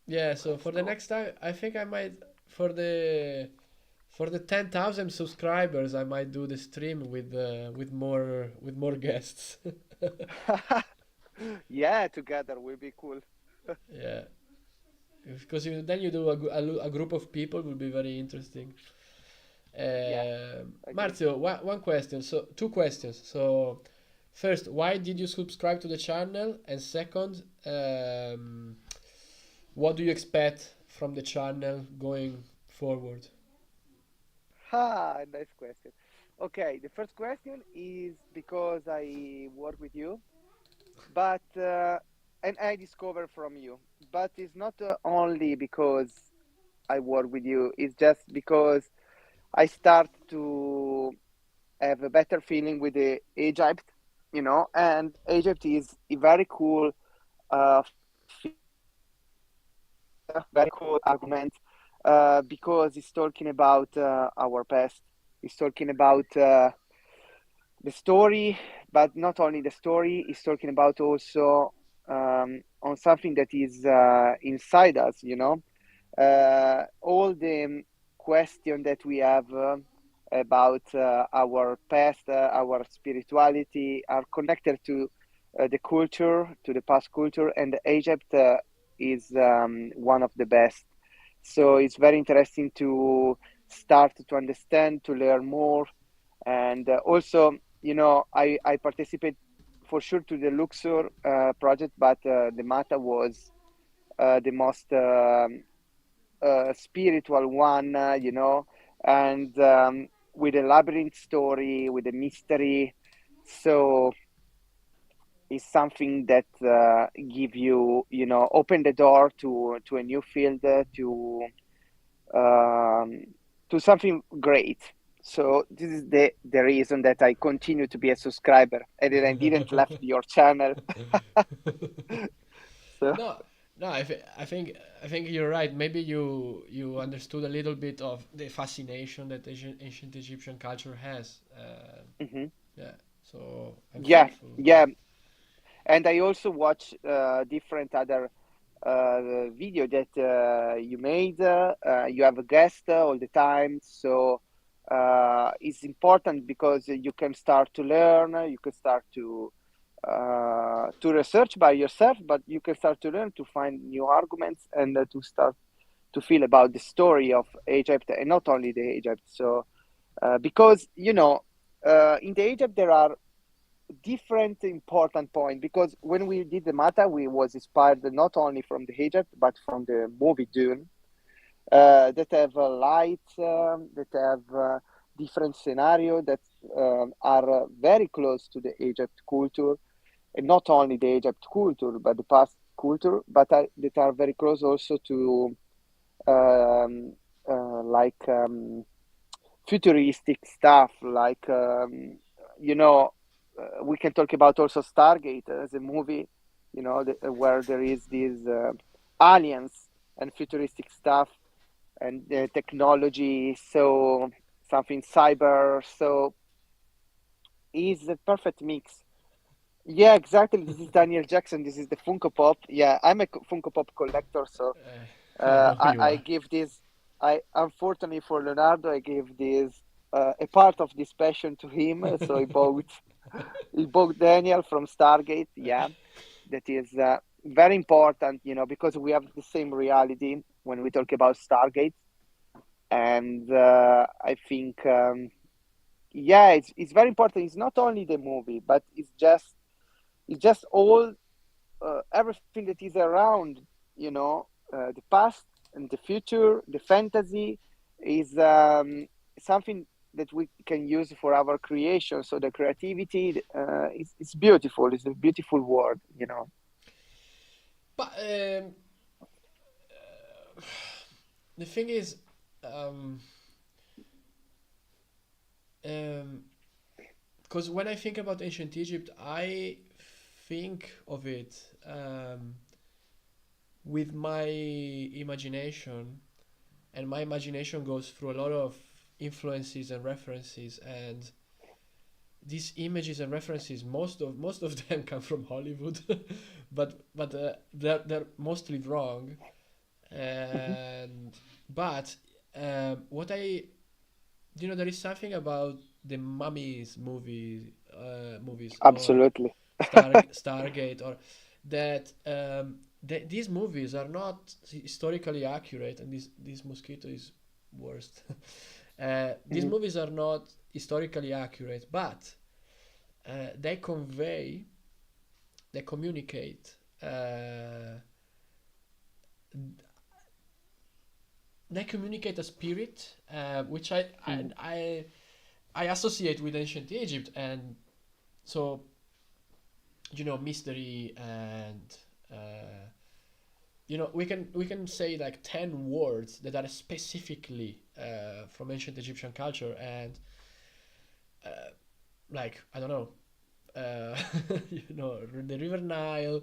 yeah, so Let's for the go. next time, I think I might for the for the 10,000 subscribers, I might do the stream with more guests. Yeah, together will be cool. Yeah, because then you do a group of people will be very interesting. Yeah, agree. Marzio, one question. So two questions. So first, why did you subscribe to the channel? And second, what do you expect from the channel going forward? Nice question. Okay, the first question is because I work with you, but and I discover from you, but it's not only because I work with you. It's just because I start to have a better feeling with the Egypt, and Egypt is a very cool field, very cool argument, because it's talking about our past. It's talking about the story, but not only the story. It's talking about also on something that is inside us. All the question that we have about our past, our spirituality, are connected to the culture, to the past culture, and Egypt is one of the best. So it's very interesting to start to understand, to learn more, and also, I participate for sure to the Luxor project, but the Mata was the most spiritual one, and with a labyrinth story, with a mystery. So it's something that give you, open the door to a new field, um, to something great. So this is the reason that I continue to be a subscriber and then I didn't left your channel. So No, no, I think you're right. Maybe you understood a little bit of the fascination that ancient Egyptian culture has. mhm. Yeah, so I'm Yeah, thankful. yeah. And I also watch different other video that you made. You have a guest all the time, so it's important because you can start to learn. You can start to research by yourself, but you can start to learn, to find new arguments, and to start to feel about the story of Egypt, and not only the Egypt. So because in the Egypt there are different important points, because when we did the Mata, we was inspired not only from the Egypt but from the movie Dune, that have light, that have different scenario that are very close to the Egypt culture, and not only the Egypt culture but the past culture, but that are very close also to um, like futuristic stuff, like we can talk about also Stargate as a movie, where there is these aliens and futuristic stuff and technology, so something cyber, so is a perfect mix. Yeah, exactly. This is Daniel Jackson. This is the Funko Pop. Yeah, I'm a Funko Pop collector, so I know who you I are. give this. I unfortunately for Leonardo, I gave this a part of this passion to him. So he bought Daniel from Stargate. Yeah, that is very important, because we have the same reality when we talk about Stargate, and I think yeah, it's very important. It's not only the movie, but it's just all everything that is around, the past and the future, the fantasy is something that we can use for our creation. So the creativity is beautiful. It's a beautiful word. But the thing is, um, because when I think about ancient Egypt, I think of it with my imagination, and my imagination goes through a lot of influences and references, and these images and references, most of them come from Hollywood, but they're mostly wrong. And but what I there is something about the mummies movies, or Absolutely. Stargate, or that these movies are not historically accurate, and this mosquito is worst. These Mhm. movies are not historically accurate, but they convey, they communicate, they communicate a spirit, which Mhm. I associate with ancient Egypt, and so mystery, and uh, we can say like 10 words that are specifically from ancient Egyptian culture, and uh, like I don't know, uh, the River Nile,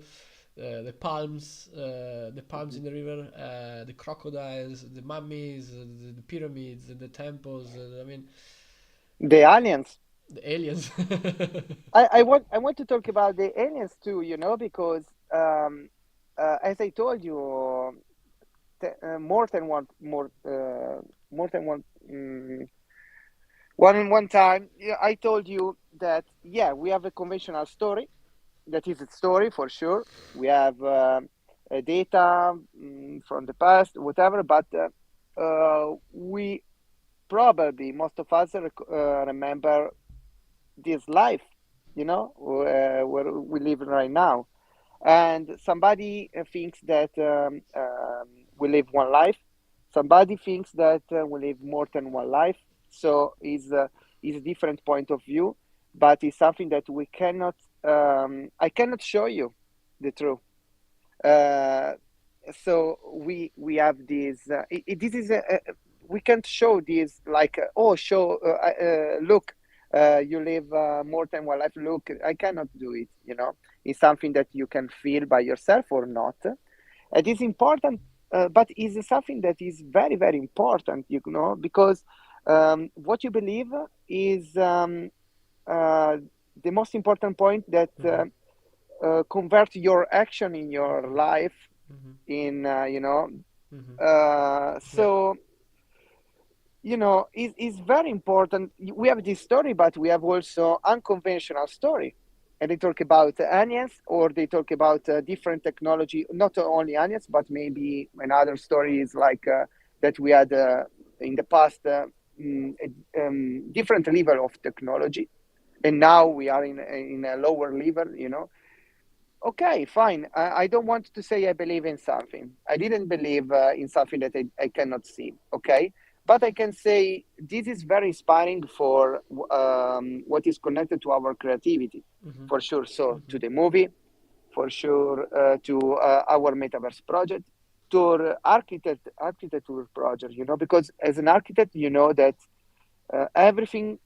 the palms in the river, the crocodiles, the mummies, the pyramids, the temples. I mean, The aliens. the aliens. I want to talk about the aliens too, because as I told you, more than one one time, yeah, I told you that, yeah, we have a conventional story that is a story for sure. We have data from the past, whatever, but we probably, most of us, remember this life, where we live right now. And somebody thinks that we live one life. Somebody thinks that we live more than one life. So is a different point of view, but it's something that we cannot. I cannot show you the truth. Uh, so we have this. This is we can't show this like show look. You live more than one life. Look, I cannot do it. It's something that you can feel by yourself or not. It is important, but is something that is very very important. Because what you believe is uh, the most important point that Mhm, convert your action in your mhm, life mhm, in mhm. Yeah. so it's very important. We have this story, but we have also unconventional story. and they talk about onions, or they talk about different technology, not only onions, but maybe another story is like that we had in the past different level of technology, and now we are in a lower level, you know. Okay, fine. I don't want to say I believe in something. I didn't believe in something that I cannot see. Okay, but I can say this is very inspiring for what is connected to our creativity, Mm-hmm. for sure. So Mm-hmm. to the movie, for sure, to our metaverse project, to our architecture project. You know, because as an architect, you know that everything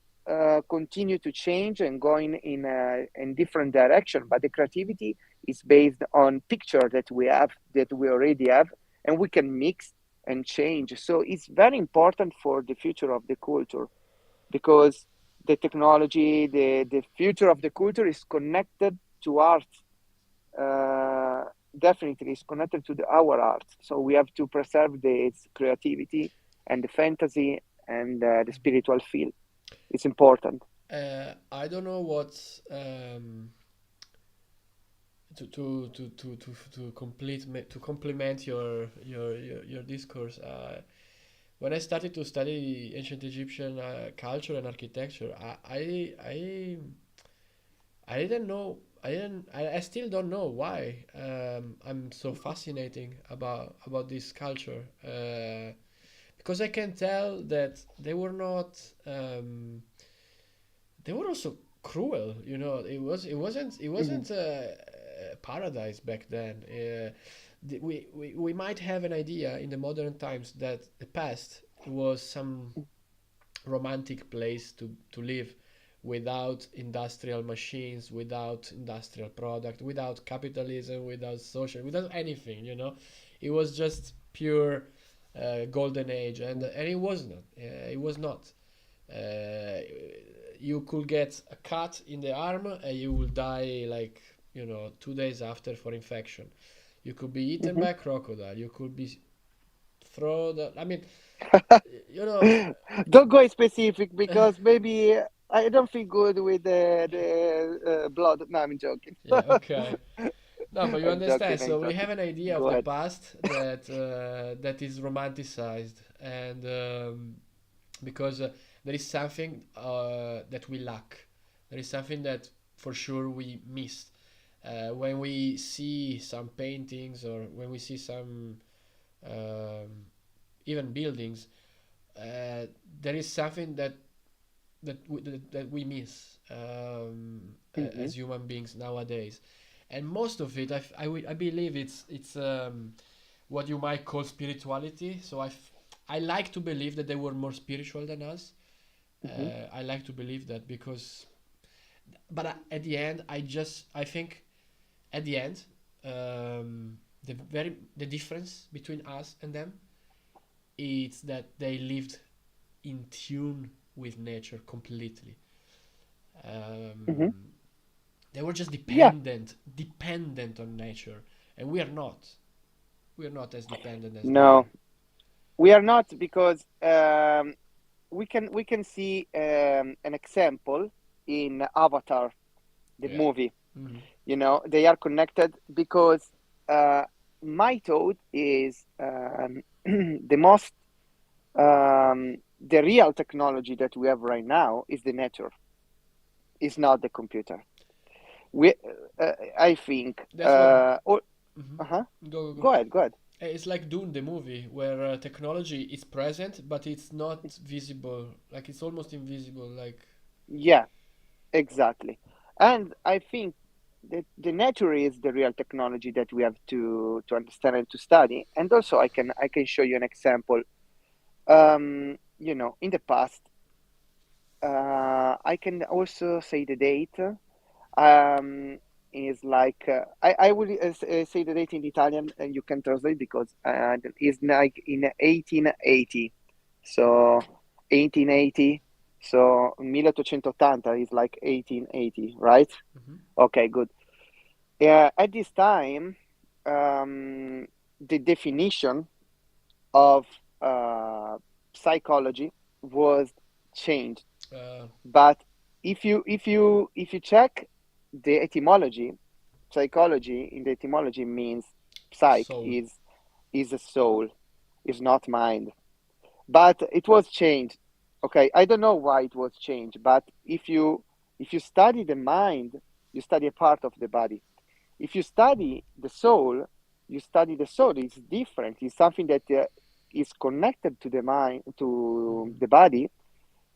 continue to change and going in different direction, but the creativity is based on picture that we have, that we already have, and we can mix and change. So it's very important for the future of the culture, because the technology, the future of the culture is connected to art. uh, Definitely is connected to our art, so we have to preserve its creativity and the fantasy and the spiritual feel. It's important. I don't know what um, to complement your discourse. When I started to study ancient Egyptian culture and architecture, I didn't know. I still don't know why I'm so fascinating about this culture. Because I can tell that they were not. They were also cruel. You know, it Mhm, wasn't a paradise back then. We might have an idea in the modern times that the past was some romantic place to live without industrial machines, without industrial product, without capitalism, without social, without anything. You know, it was just pure golden age, and it was not. It was not. Uh, you could get a cut in the arm and you will die like 2 days after for infection. You could be eaten mhm. by a crocodile. You could be thrown. I mean, you know. Don't go specific, because maybe I don't feel good with the blood. No, I'm joking. Yeah. Okay. No, but you I'm understand. joking. I'm So we have joking. an idea of Go the ahead. past that is romanticized, and because there is something that we lack. There is something that for sure we miss when we see some paintings or when we see some um, even buildings. There is something that we miss Hmm. as human beings nowadays, and most of it, I believe it's what you might call spirituality. So I like to believe that they were more spiritual than us. Hmm. I like to believe that because, but at the end, I think at the end, the difference between us and them is that they lived in tune with nature completely. Hmm. Um, they were just Yeah. dependent on nature, and we are not. We are not as dependent as they are. No, we are not, because we can see an example in Avatar, the Yeah. movie. Hmm. You know, they are connected, because uh, my thought is the most the real technology that we have right now is the nature, is not the computer. We I think That's what. or Mhm. uh-huh. Go, go, go. Go ahead, go ahead. It's like Dune, the movie, where technology is present, but it's not visible. Like it's almost invisible. Like Yeah, exactly. And I think that the nature is the real technology that we have to understand and to study. And also I can show you an example. You know, in the past, I can also say the date. Um, is like I would say the date in Italian, and you can translate, because it's like in 1880. So 1880. So 1880 is like 1880, right? mhm. Okay, good. Yeah, at this time, the definition of uh, psychology was changed. uh, But if you check the etymology, psychology in the etymology means psyche Soul. is a soul, is not mind. But it was changed. Okay, I don't know why it was changed, but if you study the mind, you study a part of the body. If you study the soul, you study the soul. It's different. It's something that is connected to the mind, to Mm. the body,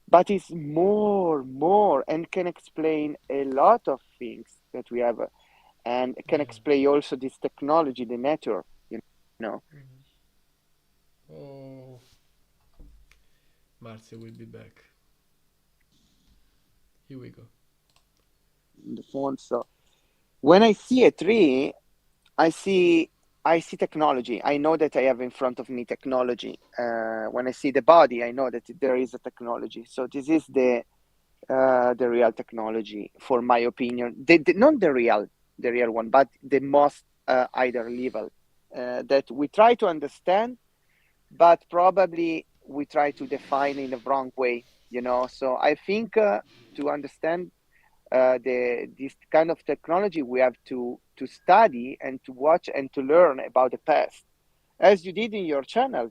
but it's more, and can explain a lot of things that we have, and can Yeah. explain also this technology, the nature, you know. Mhm. Oh, Marzia will be back. Here we go. The phone. So when I see a tree, I see I see technology. I know that I have in front of me technology. When I see the body, I know that there is a technology. So this is the real technology, for my opinion. Not the real one, but the most higher level that we try to understand, but probably we try to define in the wrong way. So I think to understand the this kind of technology, we have to study and to watch and to learn about the past, as you did in your channel.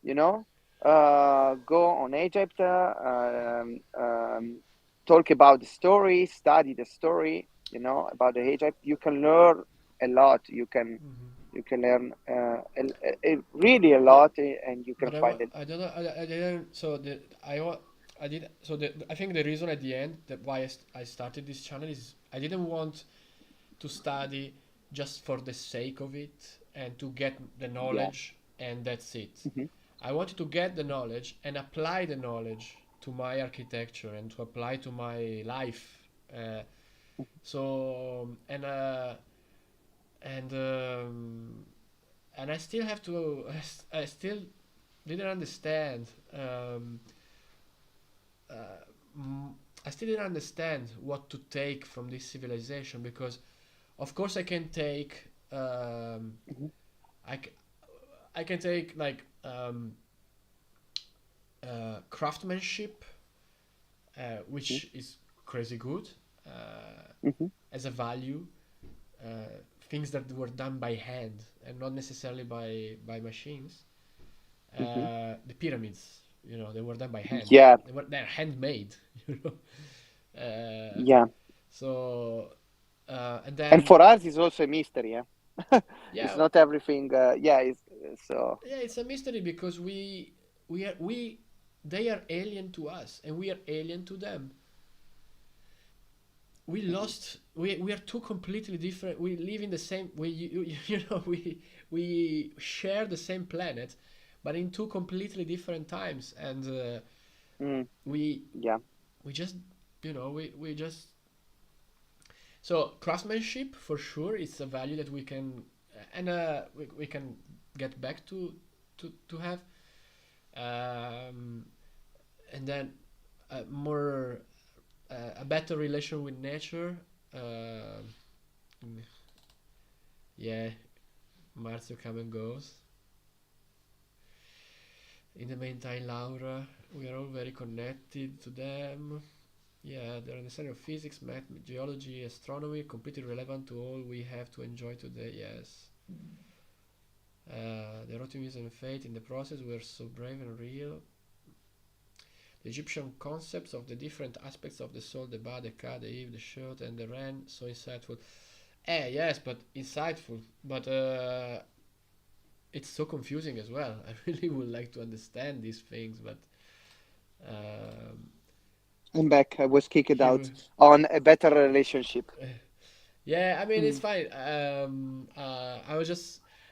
you know Go on Egypt, talk about the story, study the story, about the Egypt. You can learn a lot. Hmm. You can learn really a Yeah, lot, and you can but find it. I don't know. I didn't. So I did. So I think the reason at the end that why I started this channel is I didn't want to study just for the sake of it and to get the Yeah. knowledge and that's it. Hmm. I wanted to get the knowledge and apply the knowledge to my architecture and to apply to my life. Uh, so and and I still have to. I still didn't understand. Uh, mm, I still didn't understand what to take from this civilization because, of course, I can take. Hmm. I, c- I can take like craftsmanship, which is crazy good Hmm. as a value. Uh, Things that were done by hand and not necessarily by machines. Hmm. The pyramids, they were done by hand. Yeah. They're handmade, you know. Uh, Yeah. so and And then for us, it's also a mystery. Yeah. It's yeah, not everything. Yeah. It's so. yeah, it's a mystery because we they are alien to us and we are alien to them. Mhm. We are two completely different. We live in the same we share the same planet, but in two completely different times, and Mm. we Yeah. we just we just so craftsmanship for sure is a value that we can and we can get back to have um, and then more a better relation with nature. uh, yeah, Marzio come and goes. In the meantime, Laura, we are all very connected to them. Yeah, their understanding of physics, math, geology, astronomy, completely relevant to all we have to enjoy today. Yes. Their optimism and faith in the process were so brave and real. The Egyptian concepts of the different aspects of the soul, the Ba, the Ka, the Eve, the Shot, and the Ren, so insightful. Yes, but insightful. But it's so confusing as well. I really would like to understand these things, but um, I'm back. I was kicked out you on a better relationship. yeah, I mean it's Mm. fine.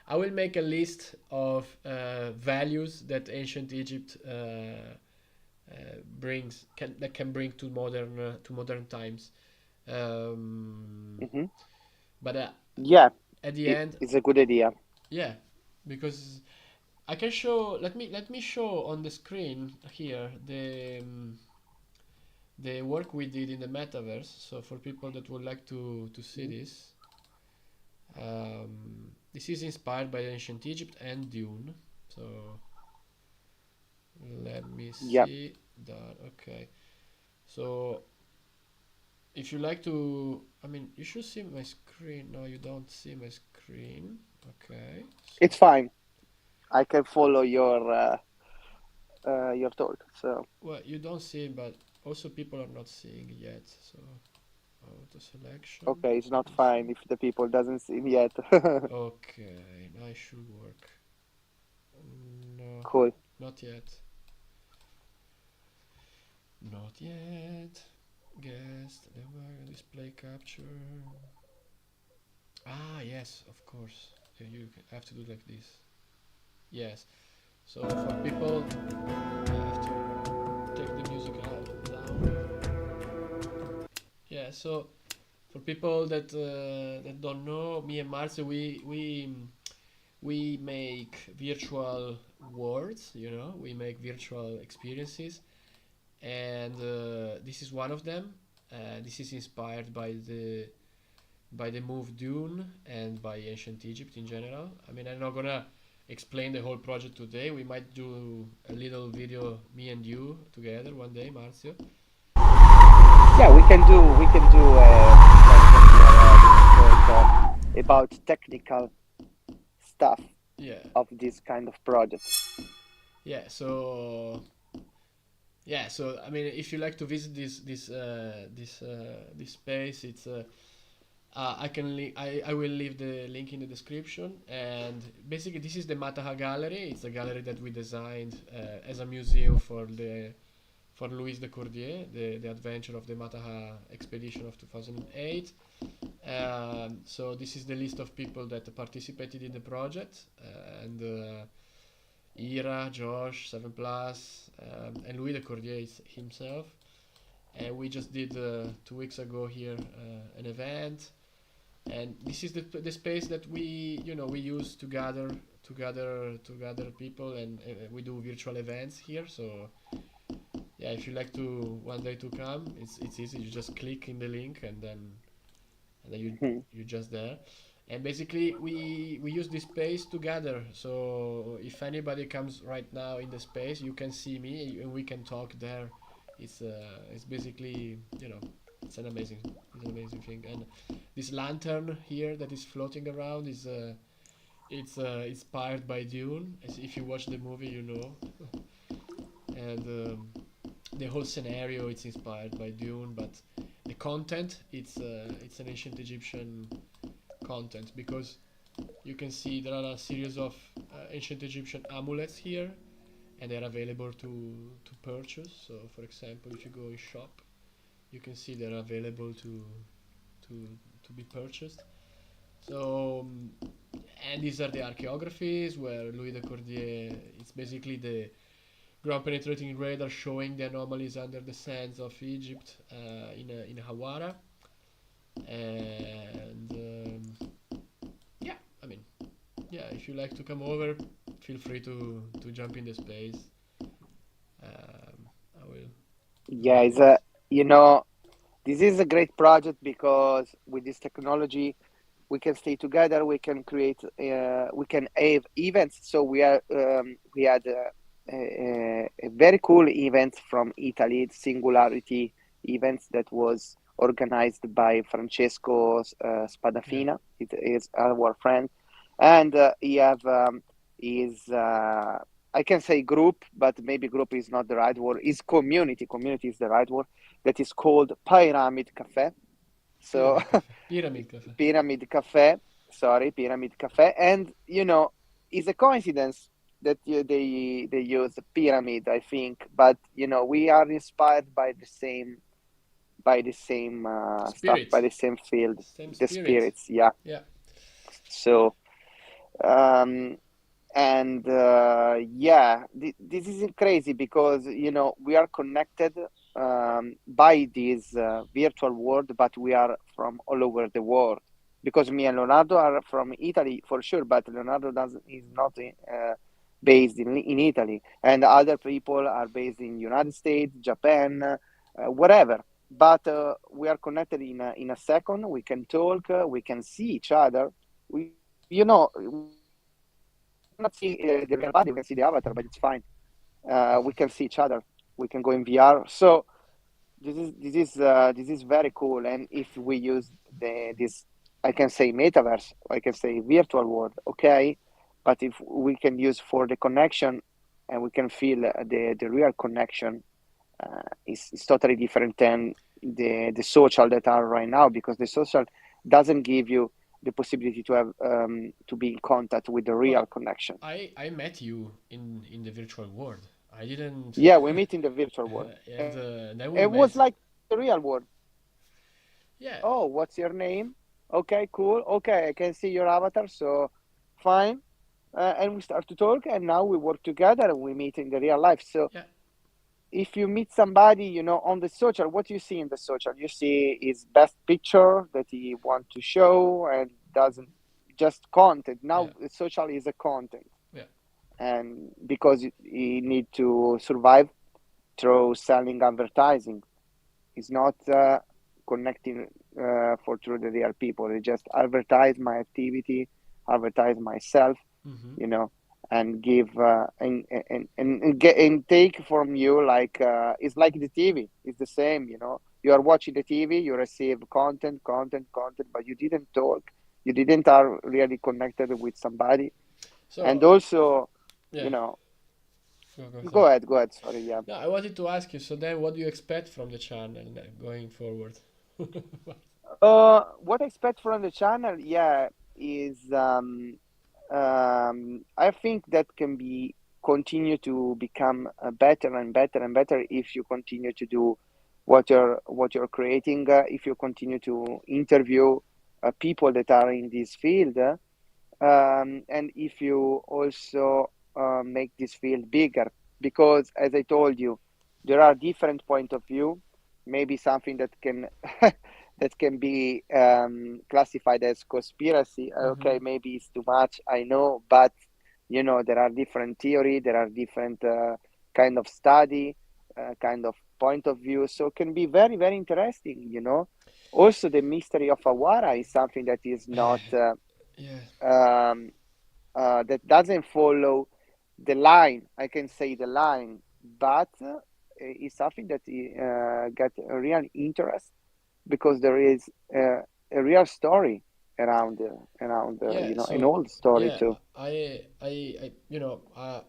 I will make a list of values that ancient Egypt brings that can bring to modern times. Um, Hmm. but Yeah, at the it end, is a good idea. yeah, because I can show. Let me show on the screen here the work we did in the metaverse. So for people that would like to see Mhm. this, this is inspired by ancient Egypt and Dune. So let me Yeah. see that. Okay. So if you like to, I mean, you should see my screen. No, you don't see my screen. Okay, It's so fine. I can follow your talk. So well, you don't see, but also people are not seeing yet. So auto selection. okay, it's not Let's fine see. if the people doesn't see it yet. Okay, now it should work. No, Cool. not yet. Not yet. Guest, debug, display capture. Ah, yes, of course. You have to do like this. Yes. So for people, I have to take the music out down. Yeah. So for people that don't know, me and Marcio, we make virtual worlds. We make virtual experiences, and this is one of them. This is inspired by the move Dune and by ancient Egypt in general. I mean, I'm not gonna explain the whole project today. We might do a little video, me and you together one day, Marzio. Yeah, we can do a session where we can talk about technical stuff Yeah, of this kind of project. yeah. So I mean, if you like to visit this space, it's I will leave the link in the description. And basically, this is the Mataha Gallery. It's a gallery that we designed as a museum for Louis de Cordier, the adventure of the Mataha expedition of 2008. So this is the list of people that participated in the project, and Ira, Josh, 7 Plus, and Louis de Cordier himself. And we just did 2 weeks ago here an event, and this is the space that we use to gather people, and we do virtual events here. So yeah, if you like to one day to come, it's easy. You just click in the link, and then Hmm. you're just there. And basically, we use this space to gather. So if anybody comes right now in the space, you can see me and we can talk there. It's basically, it's an amazing thing. And this lantern here that is floating around is it's inspired by Dune. As if you watch the movie, you know. And the whole scenario it's inspired by Dune, but the content it's an ancient Egyptian content, because you can see there are a series of ancient Egyptian amulets here, and they're available to purchase. So, for example, if you go in shop, you can see they're available to to be purchased. So, and these are the archaeographies where Louis de Cordier. It's basically the ground penetrating radar showing the anomalies under the sands of Egypt in Hawara. And yeah, I mean, yeah, if you like to come over, feel free to jump in the space. I will do Yeah, my it's best. you know, this is a great project because with this technology, we can stay together. We can create. We can have events. So we had a very cool event from Italy, Singularity events that was organized by Francesco Yeah, Spadafina. It is our friend, and he have his. I can say group, but maybe group is not the right word. Is community. Community is the right word. That is called Pyramid Cafe. So Pyramid Cafe. Pyramid Cafe. Pyramid Cafe, sorry, Pyramid Cafe, and it's a coincidence that they use pyramid, I think, but we are inspired by the same stuff, by Spirit. the same field, Same the spirit. spirits, yeah. Yeah. So um, and yeah, this is crazy because we are connected by this virtual world, but we are from all over the world. Because me and Leonardo are from Italy for sure, but Leonardo doesn't is not based in Italy, and other people are based in United States, Japan, whatever. But we are connected in a second. We can talk. We can see each other. We cannot see the real body. We can see the avatar, but it's fine. We can see each other. We can go in VR. So this is very cool. And if we use this, I can say metaverse, I can say virtual world, okay. But if we can use for the connection, and we can feel the real connection, is totally different than the social that are right now, because the social doesn't give you the possibility to have to be in contact with the Well, real connection. I met you in the virtual world. I didn't, Yeah, we meet in the virtual world, and then we it was met. like the real world. Yeah, Oh, what's your name? Okay, cool. Okay, I can see your avatar, so fine. And we start to talk, and now we work together and we meet in the real life. So yeah, if you meet somebody, on the social, what you see in the social, you see his best picture that he want to show, and doesn't just content. yeah, Now the social is a content, yeah, and because he need to survive through selling advertising. It's not connecting for through the real people. They just advertise my activity, advertise myself, mm-hmm. you know, and give and get and take from you, like it's like the TV. It's the same, You are watching the TV, you receive content, but you didn't talk. You didn't are really connected with somebody, and So, also, yeah, you know. go, Go sorry. ahead, go ahead. Sorry, yeah. No, I wanted to ask you, so then what do you expect from the channel going forward? What I expect from the channel, yeah, is I think that can be continue to become better and better and better if you continue to do what you're creating. If you continue to interview people that are in this field, and if you also make this field bigger, because as I told you, there are different point of view, maybe something that can that can be classified as conspiracy. Mm-hmm. Okay, maybe it's too much, I know, but there are different theory, there are different kind of study, kind of point of view, so it can be very, very interesting. Also, the mystery of Awara is something that is not Yeah, um, that doesn't follow the line. I can say the line, but it's something that got a real interest, because there is a real story yeah. an So, old story yeah, too.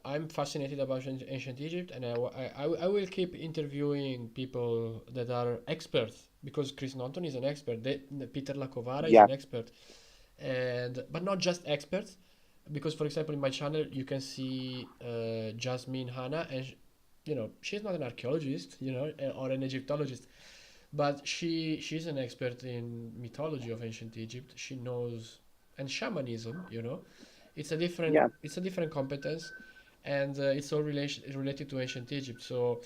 I'm fascinated about ancient Egypt, and I will keep interviewing people that are experts because Chris Norton is an expert. Peter Lacovara is Yeah, an expert, and but not just experts, because for example in my channel you can see Jasmine Hanna, and she's not an archaeologist, or an Egyptologist, but she's an expert in mythology of ancient Egypt. She knows, and shamanism. yeah, It's a different competence, and it's all related to ancient Egypt. So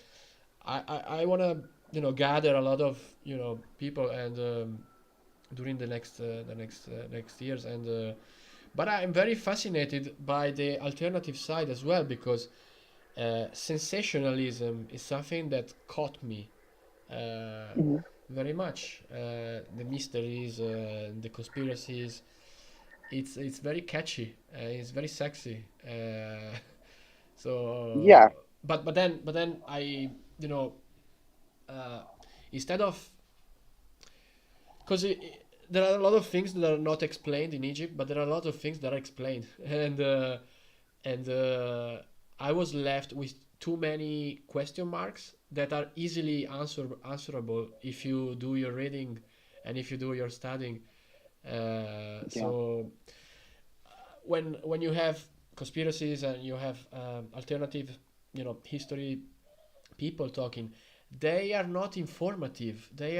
I want to gather a lot of people, and during the next years, and but I'm very fascinated by the alternative side as well, because sensationalism is something that caught me uh, mhm. very much. The mysteries, the conspiracies. It's very catchy. It's very sexy. Yeah, But then I you know uh, instead of because there are a lot of things that are not explained in Egypt, but there are a lot of things that are explained, and I was left with too many question marks that are easily answerable if you do your reading and if you do your studying. yeah, So when you have conspiracies and you have alternative, history people talking, they are not informative. They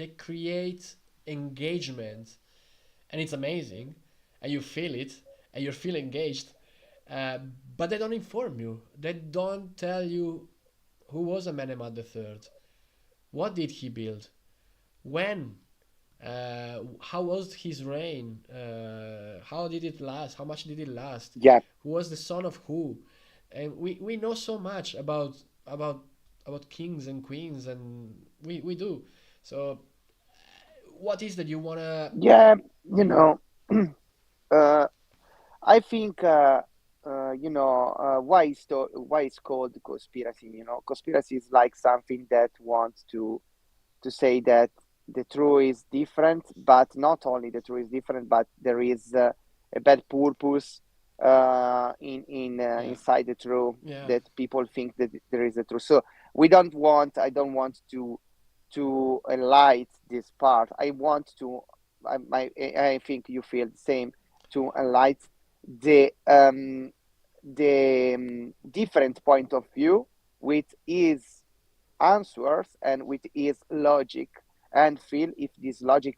create engagement, and it's amazing, and you feel it, and you feel engaged. Uh, but they don't inform you. They don't tell you who was Amenemhat III, what did he build, when, how was his reign, how did it last, how much did it last, yeah, who was the son of who, and we know so much about about kings and queens, and we do. So what is that you wanna? yeah. you Mhm. know uh, I think why it's called conspiracy. Conspiracy is like something that wants to say that the truth is different, but not only the truth is different, but there is a bad purpose Yeah. inside the truth, Yeah. that people think that there is a truth. So we don't want. I don't want to enlight this part. I want to. I think you feel the same, to enlight the different point of view with his answers and with his logic, and feel if this logic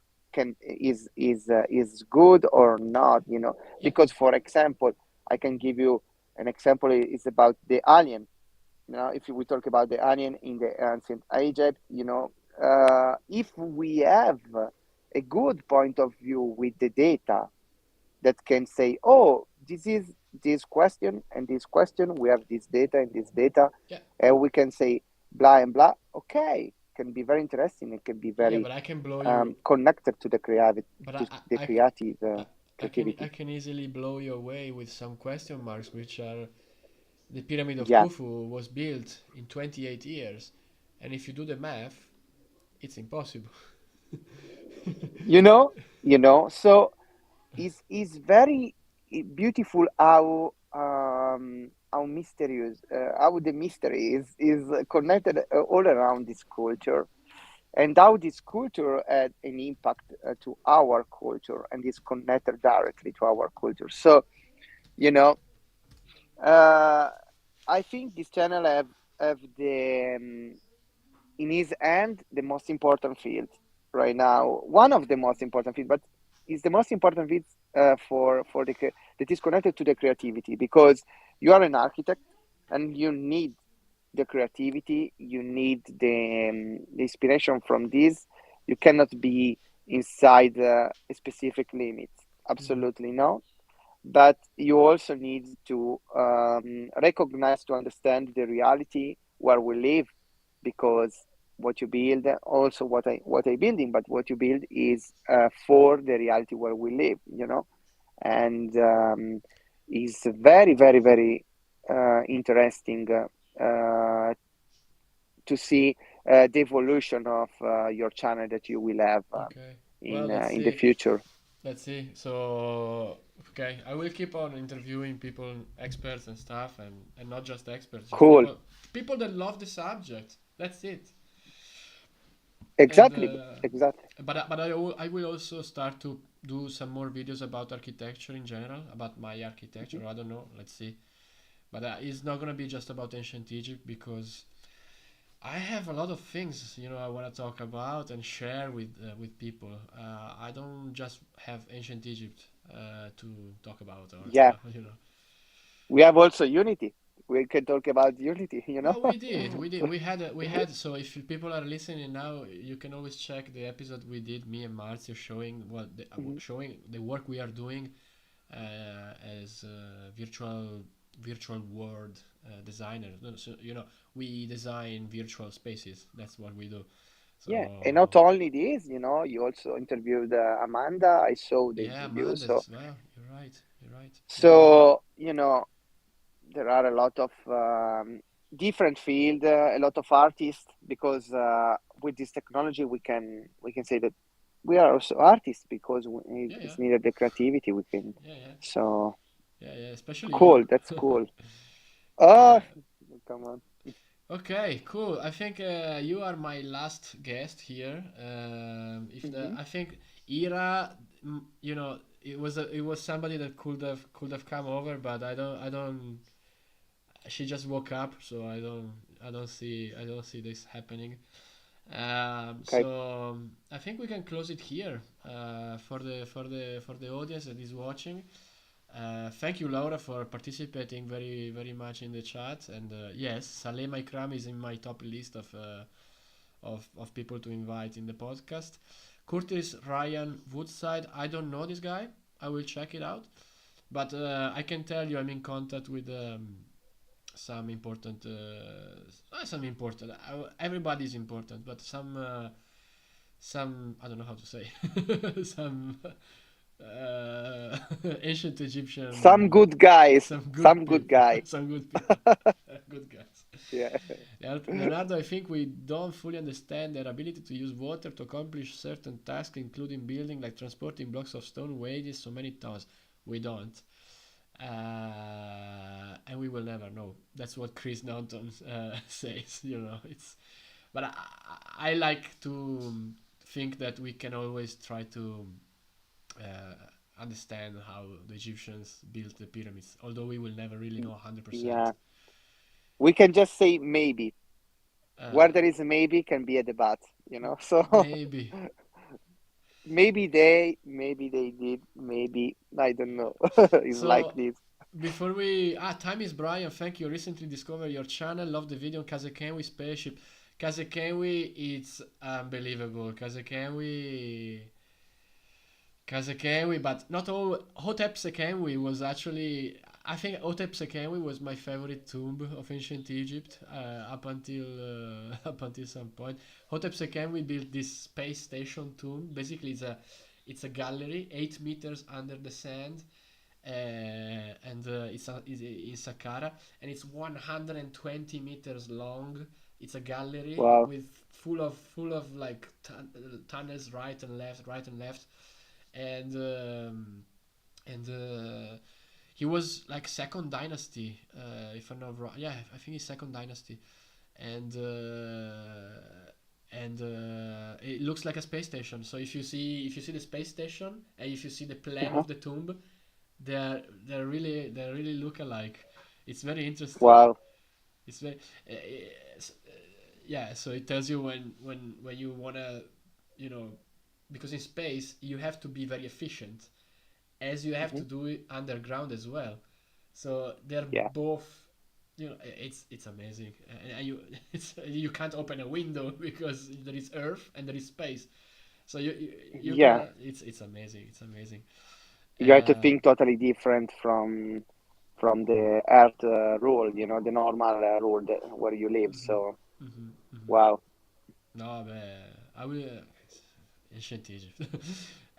is good or not. Yeah. Because, for example, I can give you an example. Is about the alien. If we talk about the alien in the ancient Egypt, if we have a good point of view with the data, that can say, oh, this is this question and this question, we have this data and this data, Yeah. and we can say blah and blah. Okay, can be very interesting. It can be Yeah. very But I can blow you. connected to the creative, But to the creative I, I creativity. can easily blow you away with some question marks, which are the pyramid of Yeah, Khufu was built in 28 years, and if you do the math, it's impossible. you know, So is very beautiful how mysterious, how the mystery is connected all around this culture, and how this culture had an impact to our culture and is connected directly to our culture. So, you know, uh, I think this channel have the in his hand the most important field right now, one of the most important fields, but is the most important field for that is connected to the creativity, because you are an architect and you need the creativity, you need the inspiration from this. You cannot be inside a specific limit. Mhm. Absolutely no. But you also need to recognize, to understand the reality where we live, because what you build, also what I building, but what you build is for the reality where we live, and is very, very, very interesting to see the evolution of your channel that you will have Okay. Well, in the future. let's see. So, okay, I will keep on interviewing people, experts and stuff, and not just experts, just Cool. people that love the subject. That's it. And Exactly. Exactly. I will also start to do some more videos about architecture in general, about my architecture. I don't know. Let's see. But it's not gonna be just about ancient Egypt, because I have a lot of things, I want to talk about and share with people. I don't just have ancient Egypt to talk about or Yeah. stuff. We have also unity. We can talk about unity. Well, we did, So, we had. So if people are listening now, you can always check the episode we did, me and Marzio, showing mhm. showing the work we are doing as virtual world designers. No, so we design virtual spaces. That's what we do. Yeah, and So not only this, you also interviewed Amanda. I saw the yeah, interview. Amanda So, as well. You're right. You're right. Yeah, yeah. so there are a lot of different field, a lot of artists, because with this technology we can say that we are also artists, because Yeah, yeah. it's needed the creativity we can. Yeah, yeah. So Yeah, yeah. Especially you. cool. That's cool. Oh, Yeah. come on. Okay, cool. I think you are my last guest here. If the Hmm. I think Ira, it was somebody that could have come over, but I don't. She just woke up, so I don't see this happening. Okay. I think we can close it here for the audience that is watching. Thank you, Laura, for participating very, very much in the chat. And yes, Saleh Ikram is in my top list of people to invite in the podcast. Curtis Ryan Woodside, I don't know this guy. I will check it out. But I can tell you I'm in contact with some important, some important. Everybody is important, but some I don't know how to say some ancient Some Egyptian, good guys, some good some good people, guy. some good people, good guys. Yeah. Leonardo, I think we don't fully understand their ability to use water to accomplish certain tasks, including building, like transporting blocks of stone weighs so many tons. We don't. And we will never know. That's what Chris Danton says. But I like to think that we can always try to uh, understand how the Egyptians built the pyramids, although we will never really know 100%. Yeah. We can just say maybe. Where Uh, there is a maybe can be a debate, So maybe. maybe they did, maybe I don't know. It's like So this. before time is Brian. Thank you. Recently discovered your channel. Love the video on Kazekenwi spaceship. Kazekenwi, it's unbelievable. Kazekenwi, but not all. Hotep Sekenwi was actually. I think Hotep Sekenwi was my favorite tomb of ancient Egypt up until some point. Hotep Sekenwi built this space station tomb. Basically, it's a gallery 8 meters under the sand, and it's in Saqqara, and it's 120 meters long. It's a gallery Wow. with full of like tunnels right and left, and he was like second dynasty, if I'm not wrong. Yeah, I think he's second dynasty, and it looks like a space station. So if you see the space station and if you see the plan Uh-huh. of the tomb, they really look alike. It's very interesting. Wow. It's very it's, yeah. So it tells you when you wanna, you know, because in space you have to be very efficient, as you have Hmm. to do it underground as well. So they're Yeah. both, it's amazing. And you can't open a window because there is Earth and there is space. So you Yeah. can it's amazing. It's amazing. You have to Uh, think totally different from the earth rule, the normal rule where you live. mhm, So mhm, mhm. wow. No, but I will. Ancient Egypt.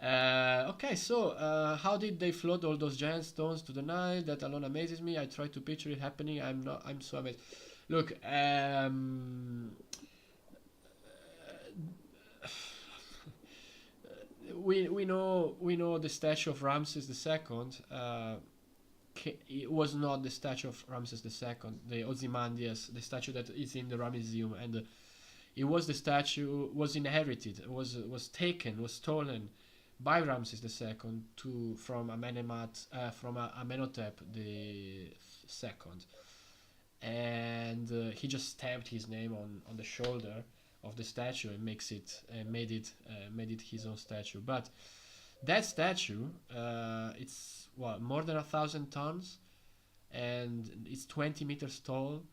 Okay, so how did they float all those giant stones to the Nile? That alone amazes me. I try to picture it happening. I'm not. I'm so amazed. Look, we know the statue of Ramses II. It was not the statue of Ramses II, the Ozymandias, the statue that is in the Museum, and it was the statue was inherited, was taken, was stolen by Ramses II from Amenhotep the second, and he just stamped his name on the shoulder of the statue and made it his own statue. But that statue, it's what, more than 1,000 tons, and it's 20 meters tall.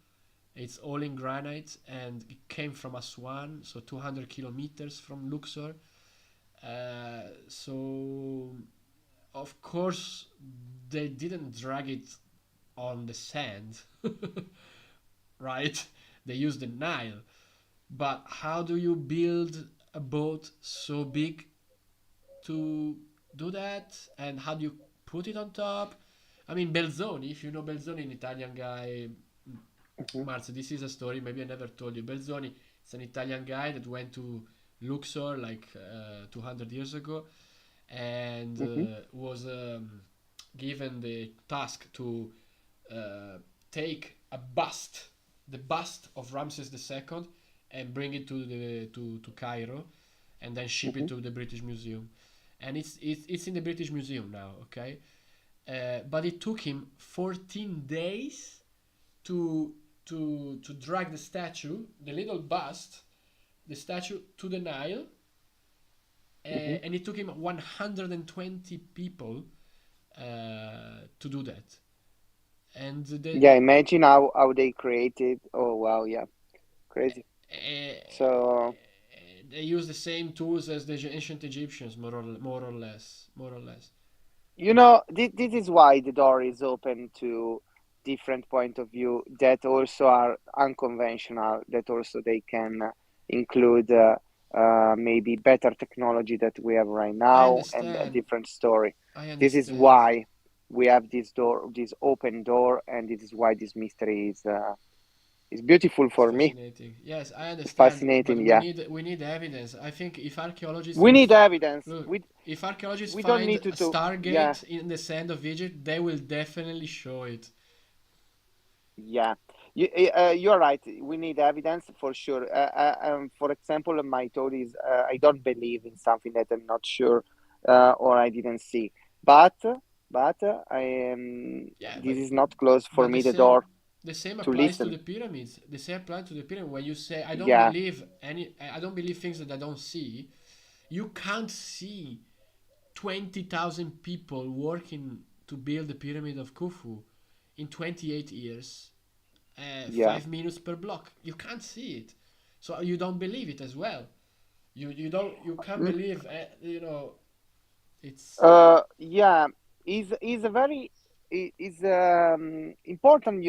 It's all in granite, and it came from Aswan, so 200 kilometers from Luxor. So, of course, they didn't drag it on the sand, right? They used the Nile. But how do you build a boat so big to do that? And how do you put it on top? I mean, Belzoni, if you know Belzoni, an Italian guy. Hmm. Marzio, this is a story maybe I never told you. Belzoni is an Italian guy that went to Luxor like 200 years ago, and Hmm. was given the task to uh, take the bust of Ramses II, and bring it to Cairo, and then ship it Hmm. to the British Museum. And it's in the British Museum now, okay? But it took him 14 days to to drag the statue, the little bust, the statue to the Nile, Hmm. and it took him 120 people to do that. And Yeah, imagine how they created. Oh wow, yeah, crazy. uh, So they use the same tools as the ancient Egyptians, more or less. this is why the door is open to different point of view that also are unconventional, that also they can include maybe better technology that we have right I now, and a understand. different story. I This is understand. why we have this door, this open door, and this is why this mystery is beautiful It's for me. fascinating. Yes, I It's understand, but fascinating. Yeah, we need evidence. I think if archaeologists we will need evidence. look, if archaeologists We don't find need a to. Yeah, Stargate in the sand of Egypt, they will definitely show it. yeah. You're right. We need evidence for sure. For example, my thought is I don't believe in something that I'm not sure or I didn't see. But I am. Yeah, This is not close for but me the door the same to applies to listen. the pyramids. The same applies to the pyramid. When you say Yeah, I don't believe things that I don't see. You can't see 20,000 people working to build the pyramid of Khufu in 28 years, yeah. 5 minutes per block. You can't see it, so you don't believe it as well. You can't Mm, believe it's yeah. Is a very is important,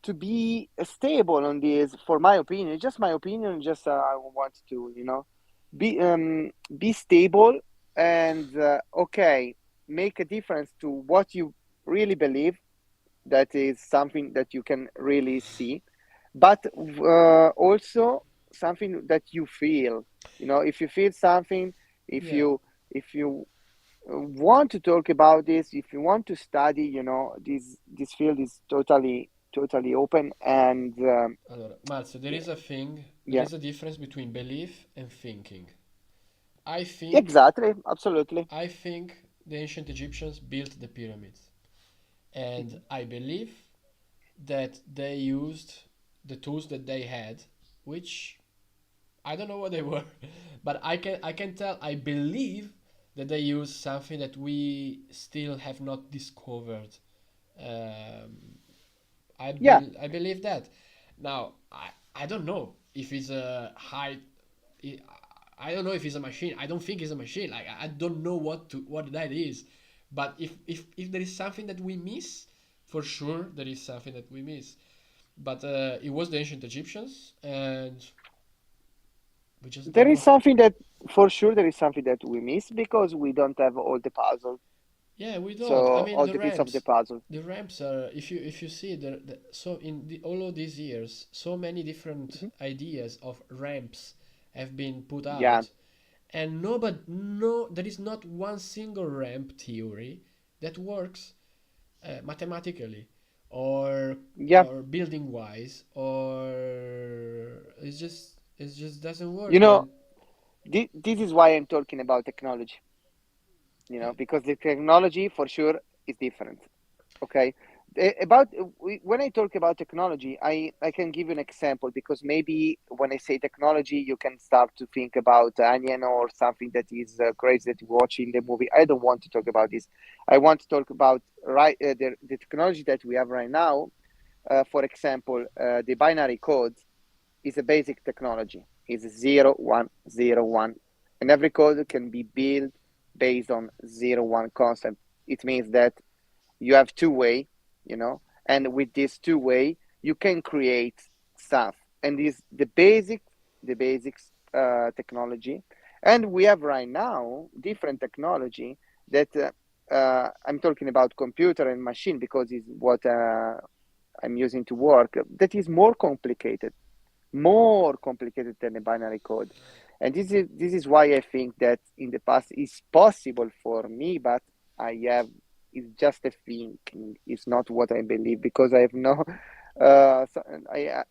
to be stable on this. For my opinion, just my opinion. Just I want to, be stable and okay, make a difference to what you really believe. That is something that you can really see, but also something that you feel. If you feel something, if yeah. you want to talk about this, if you want to study, this field is totally open. And Allora, Marzio, there is a thing. There yeah, is a difference between belief and thinking. I think exactly, absolutely. I think the ancient Egyptians built the pyramids, and Mhm. I believe that they used the tools that they had, which I don't know what they were, but I can tell I believe that they used something that we still have not discovered. Um, Yeah, I believe that. Now I don't know if it's a high. I I don't know if it's a machine. I don't think it's a machine. Like I don't know what that is. But if there is something that we miss, for sure there is something that we miss. But it was the ancient Egyptians, and we just there don't is know. something that for sure there is something that we miss because we don't have all the puzzle. Yeah, we don't. I So mean, all the piece of the puzzle. the ramps are. If you see so all of these years, so many different Mhm. ideas of ramps have been put Yeah, out, and nobody no there is not one single ramp theory that works mathematically or yeah. building wise or it just doesn't You work. know, And this is why I'm talking about technology. yeah, Because the technology for sure is different. Okay. About when I talk about technology, I can give you an example because maybe when I say technology, you can start to think about onion or something that is crazy that you watch in the movie. I don't want to talk about this. I want to talk about the technology that we have right now. For example, the binary code is a basic technology. It's 0 1 0 1, and every code can be built based on 0 1 concept. It means that you have two-way, and with this two-way you can create stuff, and this the basics technology. And we have right now different technology that I'm talking about computer and machine because it's what I'm using to work, that is more complicated than a binary code. And this is why I think that in the past it's possible for me, but I have it's just a thinking. It's not what I believe because I have no so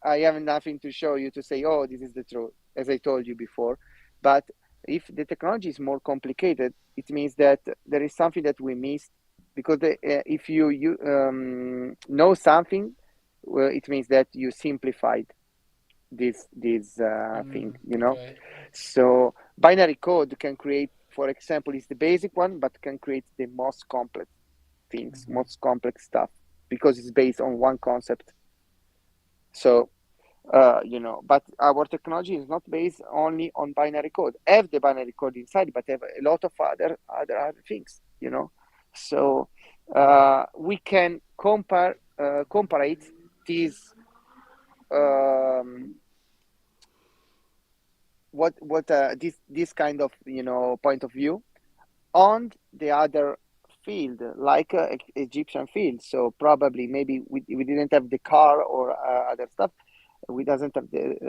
I have nothing to show you to say, oh, this is the truth, as I told you before. But if the technology is more complicated, it means that there is something that we missed because if you know something, well, it means that you simplified this thing. okay. So binary code can create, for example, is the basic one, but can create the most complex things, most complex stuff, because it's based on one concept. So but our technology is not based only on binary code. Have the binary code inside, but have a lot of other things. So we can compare these um, what this kind of point of view on the other field, like Egyptian field. So probably maybe we didn't have the car or other stuff. We doesn't have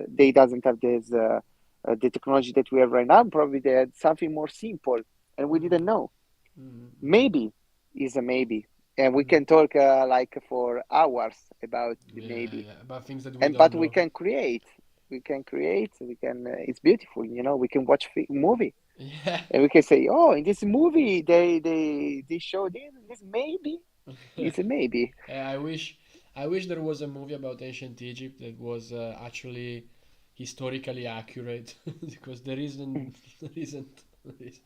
they doesn't have this the technology that we have right now. Probably they had something more simple, and we didn't Mm, know. mm, Maybe is a maybe, and we mm. can talk like for hours about the Yeah, maybe. yeah, about things that we And don't but we know. can create. We can create. We can. It's beautiful. We can watch movie Yeah. and we can say, oh, in this movie they show this maybe it's a maybe. I wish there was a movie about ancient Egypt that was actually historically accurate because there isn't there isn't. There isn't.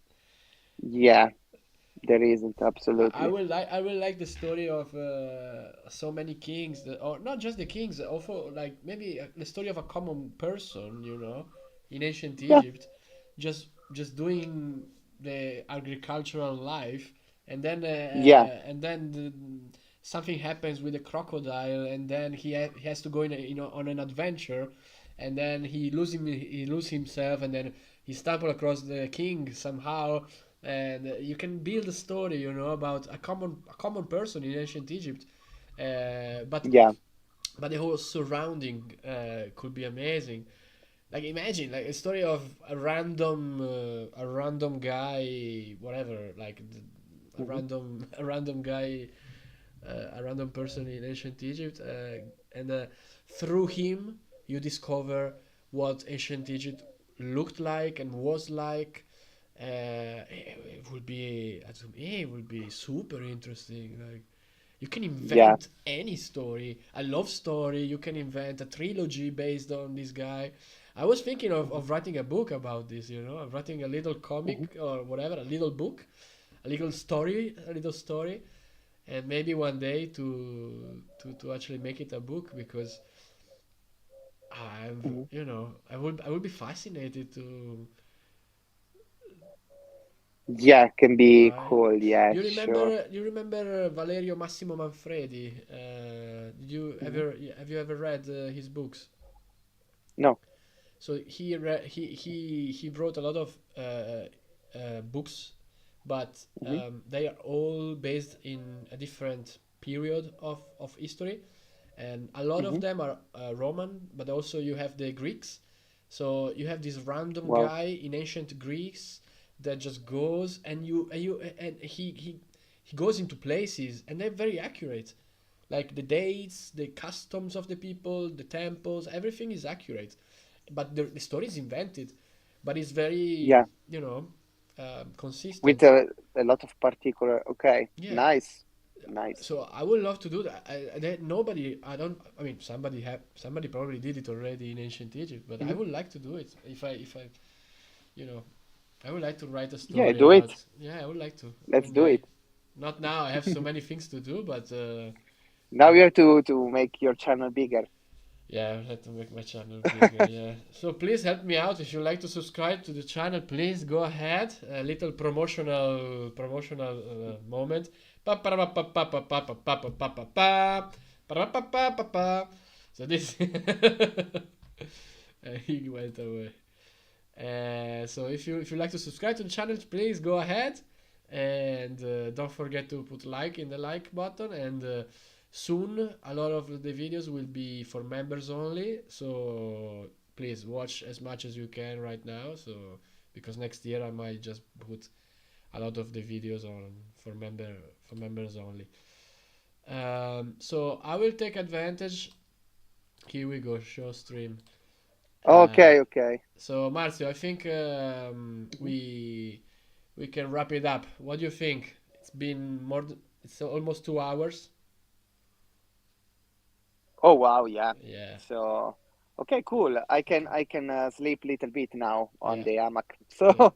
Yeah, there isn't I absolutely. will like the story of so many kings that, or not just the kings, also like maybe the story of a common person, in ancient Yeah, Egypt, just doing the agricultural life, and then yeah, something happens with the crocodile, and then he has to go on an adventure, and then he lose himself, and then he stumble across the king somehow, and you can build a story, about a common person in ancient Egypt, but yeah. the whole surrounding could be amazing. Like imagine like a story of a random guy, whatever, like a Hmm. random a random guy, a random person in ancient Egypt, and through him you discover what ancient Egypt looked like and was like. It would be, to me, it would be super interesting. Like you can Yeah. invent any story, a love story. You can invent a trilogy based on this guy. I was thinking of writing a book about this. Of writing a little Hmm. comic or whatever, a little book, a little story, and maybe one day to actually make it a book because Hmm. I would be fascinated to. Yeah, can be Right. cool. Yeah, You sure. remember you remember Valerio Massimo Manfredi? Did you Hmm. ever have you ever read his books? No. So he wrote a lot of books, but Hmm. they are all based in a different period of history, and a lot of Hmm. them are Roman, but also you have the Greeks. So you have this random Wow. guy in ancient Greece that just goes, and he goes into places, and they're very accurate. Like the dates, the customs of the people, the temples, everything is accurate. But the story is invented, but it's very, Yeah, consistent. with a lot of particular. Okay, Yeah. nice, nice. So I would love to do that. Nobody, I don't. I mean, somebody probably did it already in ancient Egypt, but I Hmm. would like to do it if I, you know, I would like to write a Yeah, story do about. it. Yeah, I would like to Let's one do day. it. Not now. I have so many things to do, but Now uh, you have to make your channel bigger. yeah, I have to make my channel bigger. Yeah. So please help me out. If you like to subscribe to the channel, please go ahead. A little promotional moment. Pa pa pa pa pa pa pa pa pa pa pa pa pa pa pa pa pa pa. So this he went away. So if you like to subscribe to the channel, please go ahead and don't forget to put like in the like button. And soon a lot of the videos will be for members only. So please watch as much as you can right now. So because next year I might just put a lot of the videos on for members only. So I will take advantage. Here we go, show stream. Uh, Okay, okay. so Marzio, I think Mhm. we can wrap it up. What do you think? It's almost 2 hours. Oh wow, yeah. Yeah, So, okay, cool. I can sleep little bit now on yeah, the hammock. yeah. So,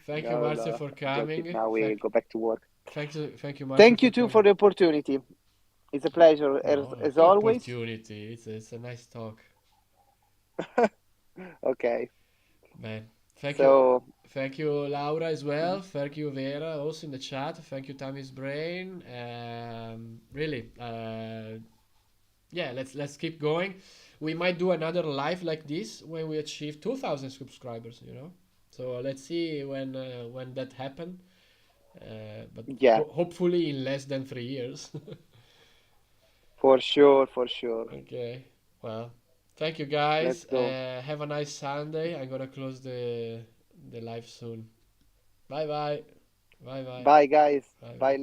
Thank you, no, Marzio, no, for joke it. coming. Now we Thank, go back to work. thank you, Marzio, Thank for you too for coming. the opportunity. It's a pleasure No, as no always. opportunity. It's a nice talk, Okay. man. Thank you, So, thank you, Laura, as well. mhm. Thank you, Vera, also in the chat. Thank you, Tammy's brain. Really, yeah, let's keep going. we might do another live like this when we achieve 2,000 subscribers. So let's see when that happen. But Yeah, hopefully in less than 3 years. for sure, for sure. Okay. Well, thank you Let's guys. go. Have a nice Sunday. I'm gonna close the live soon. Bye bye. Bye bye. Bye, guys. Bye bye. Bye.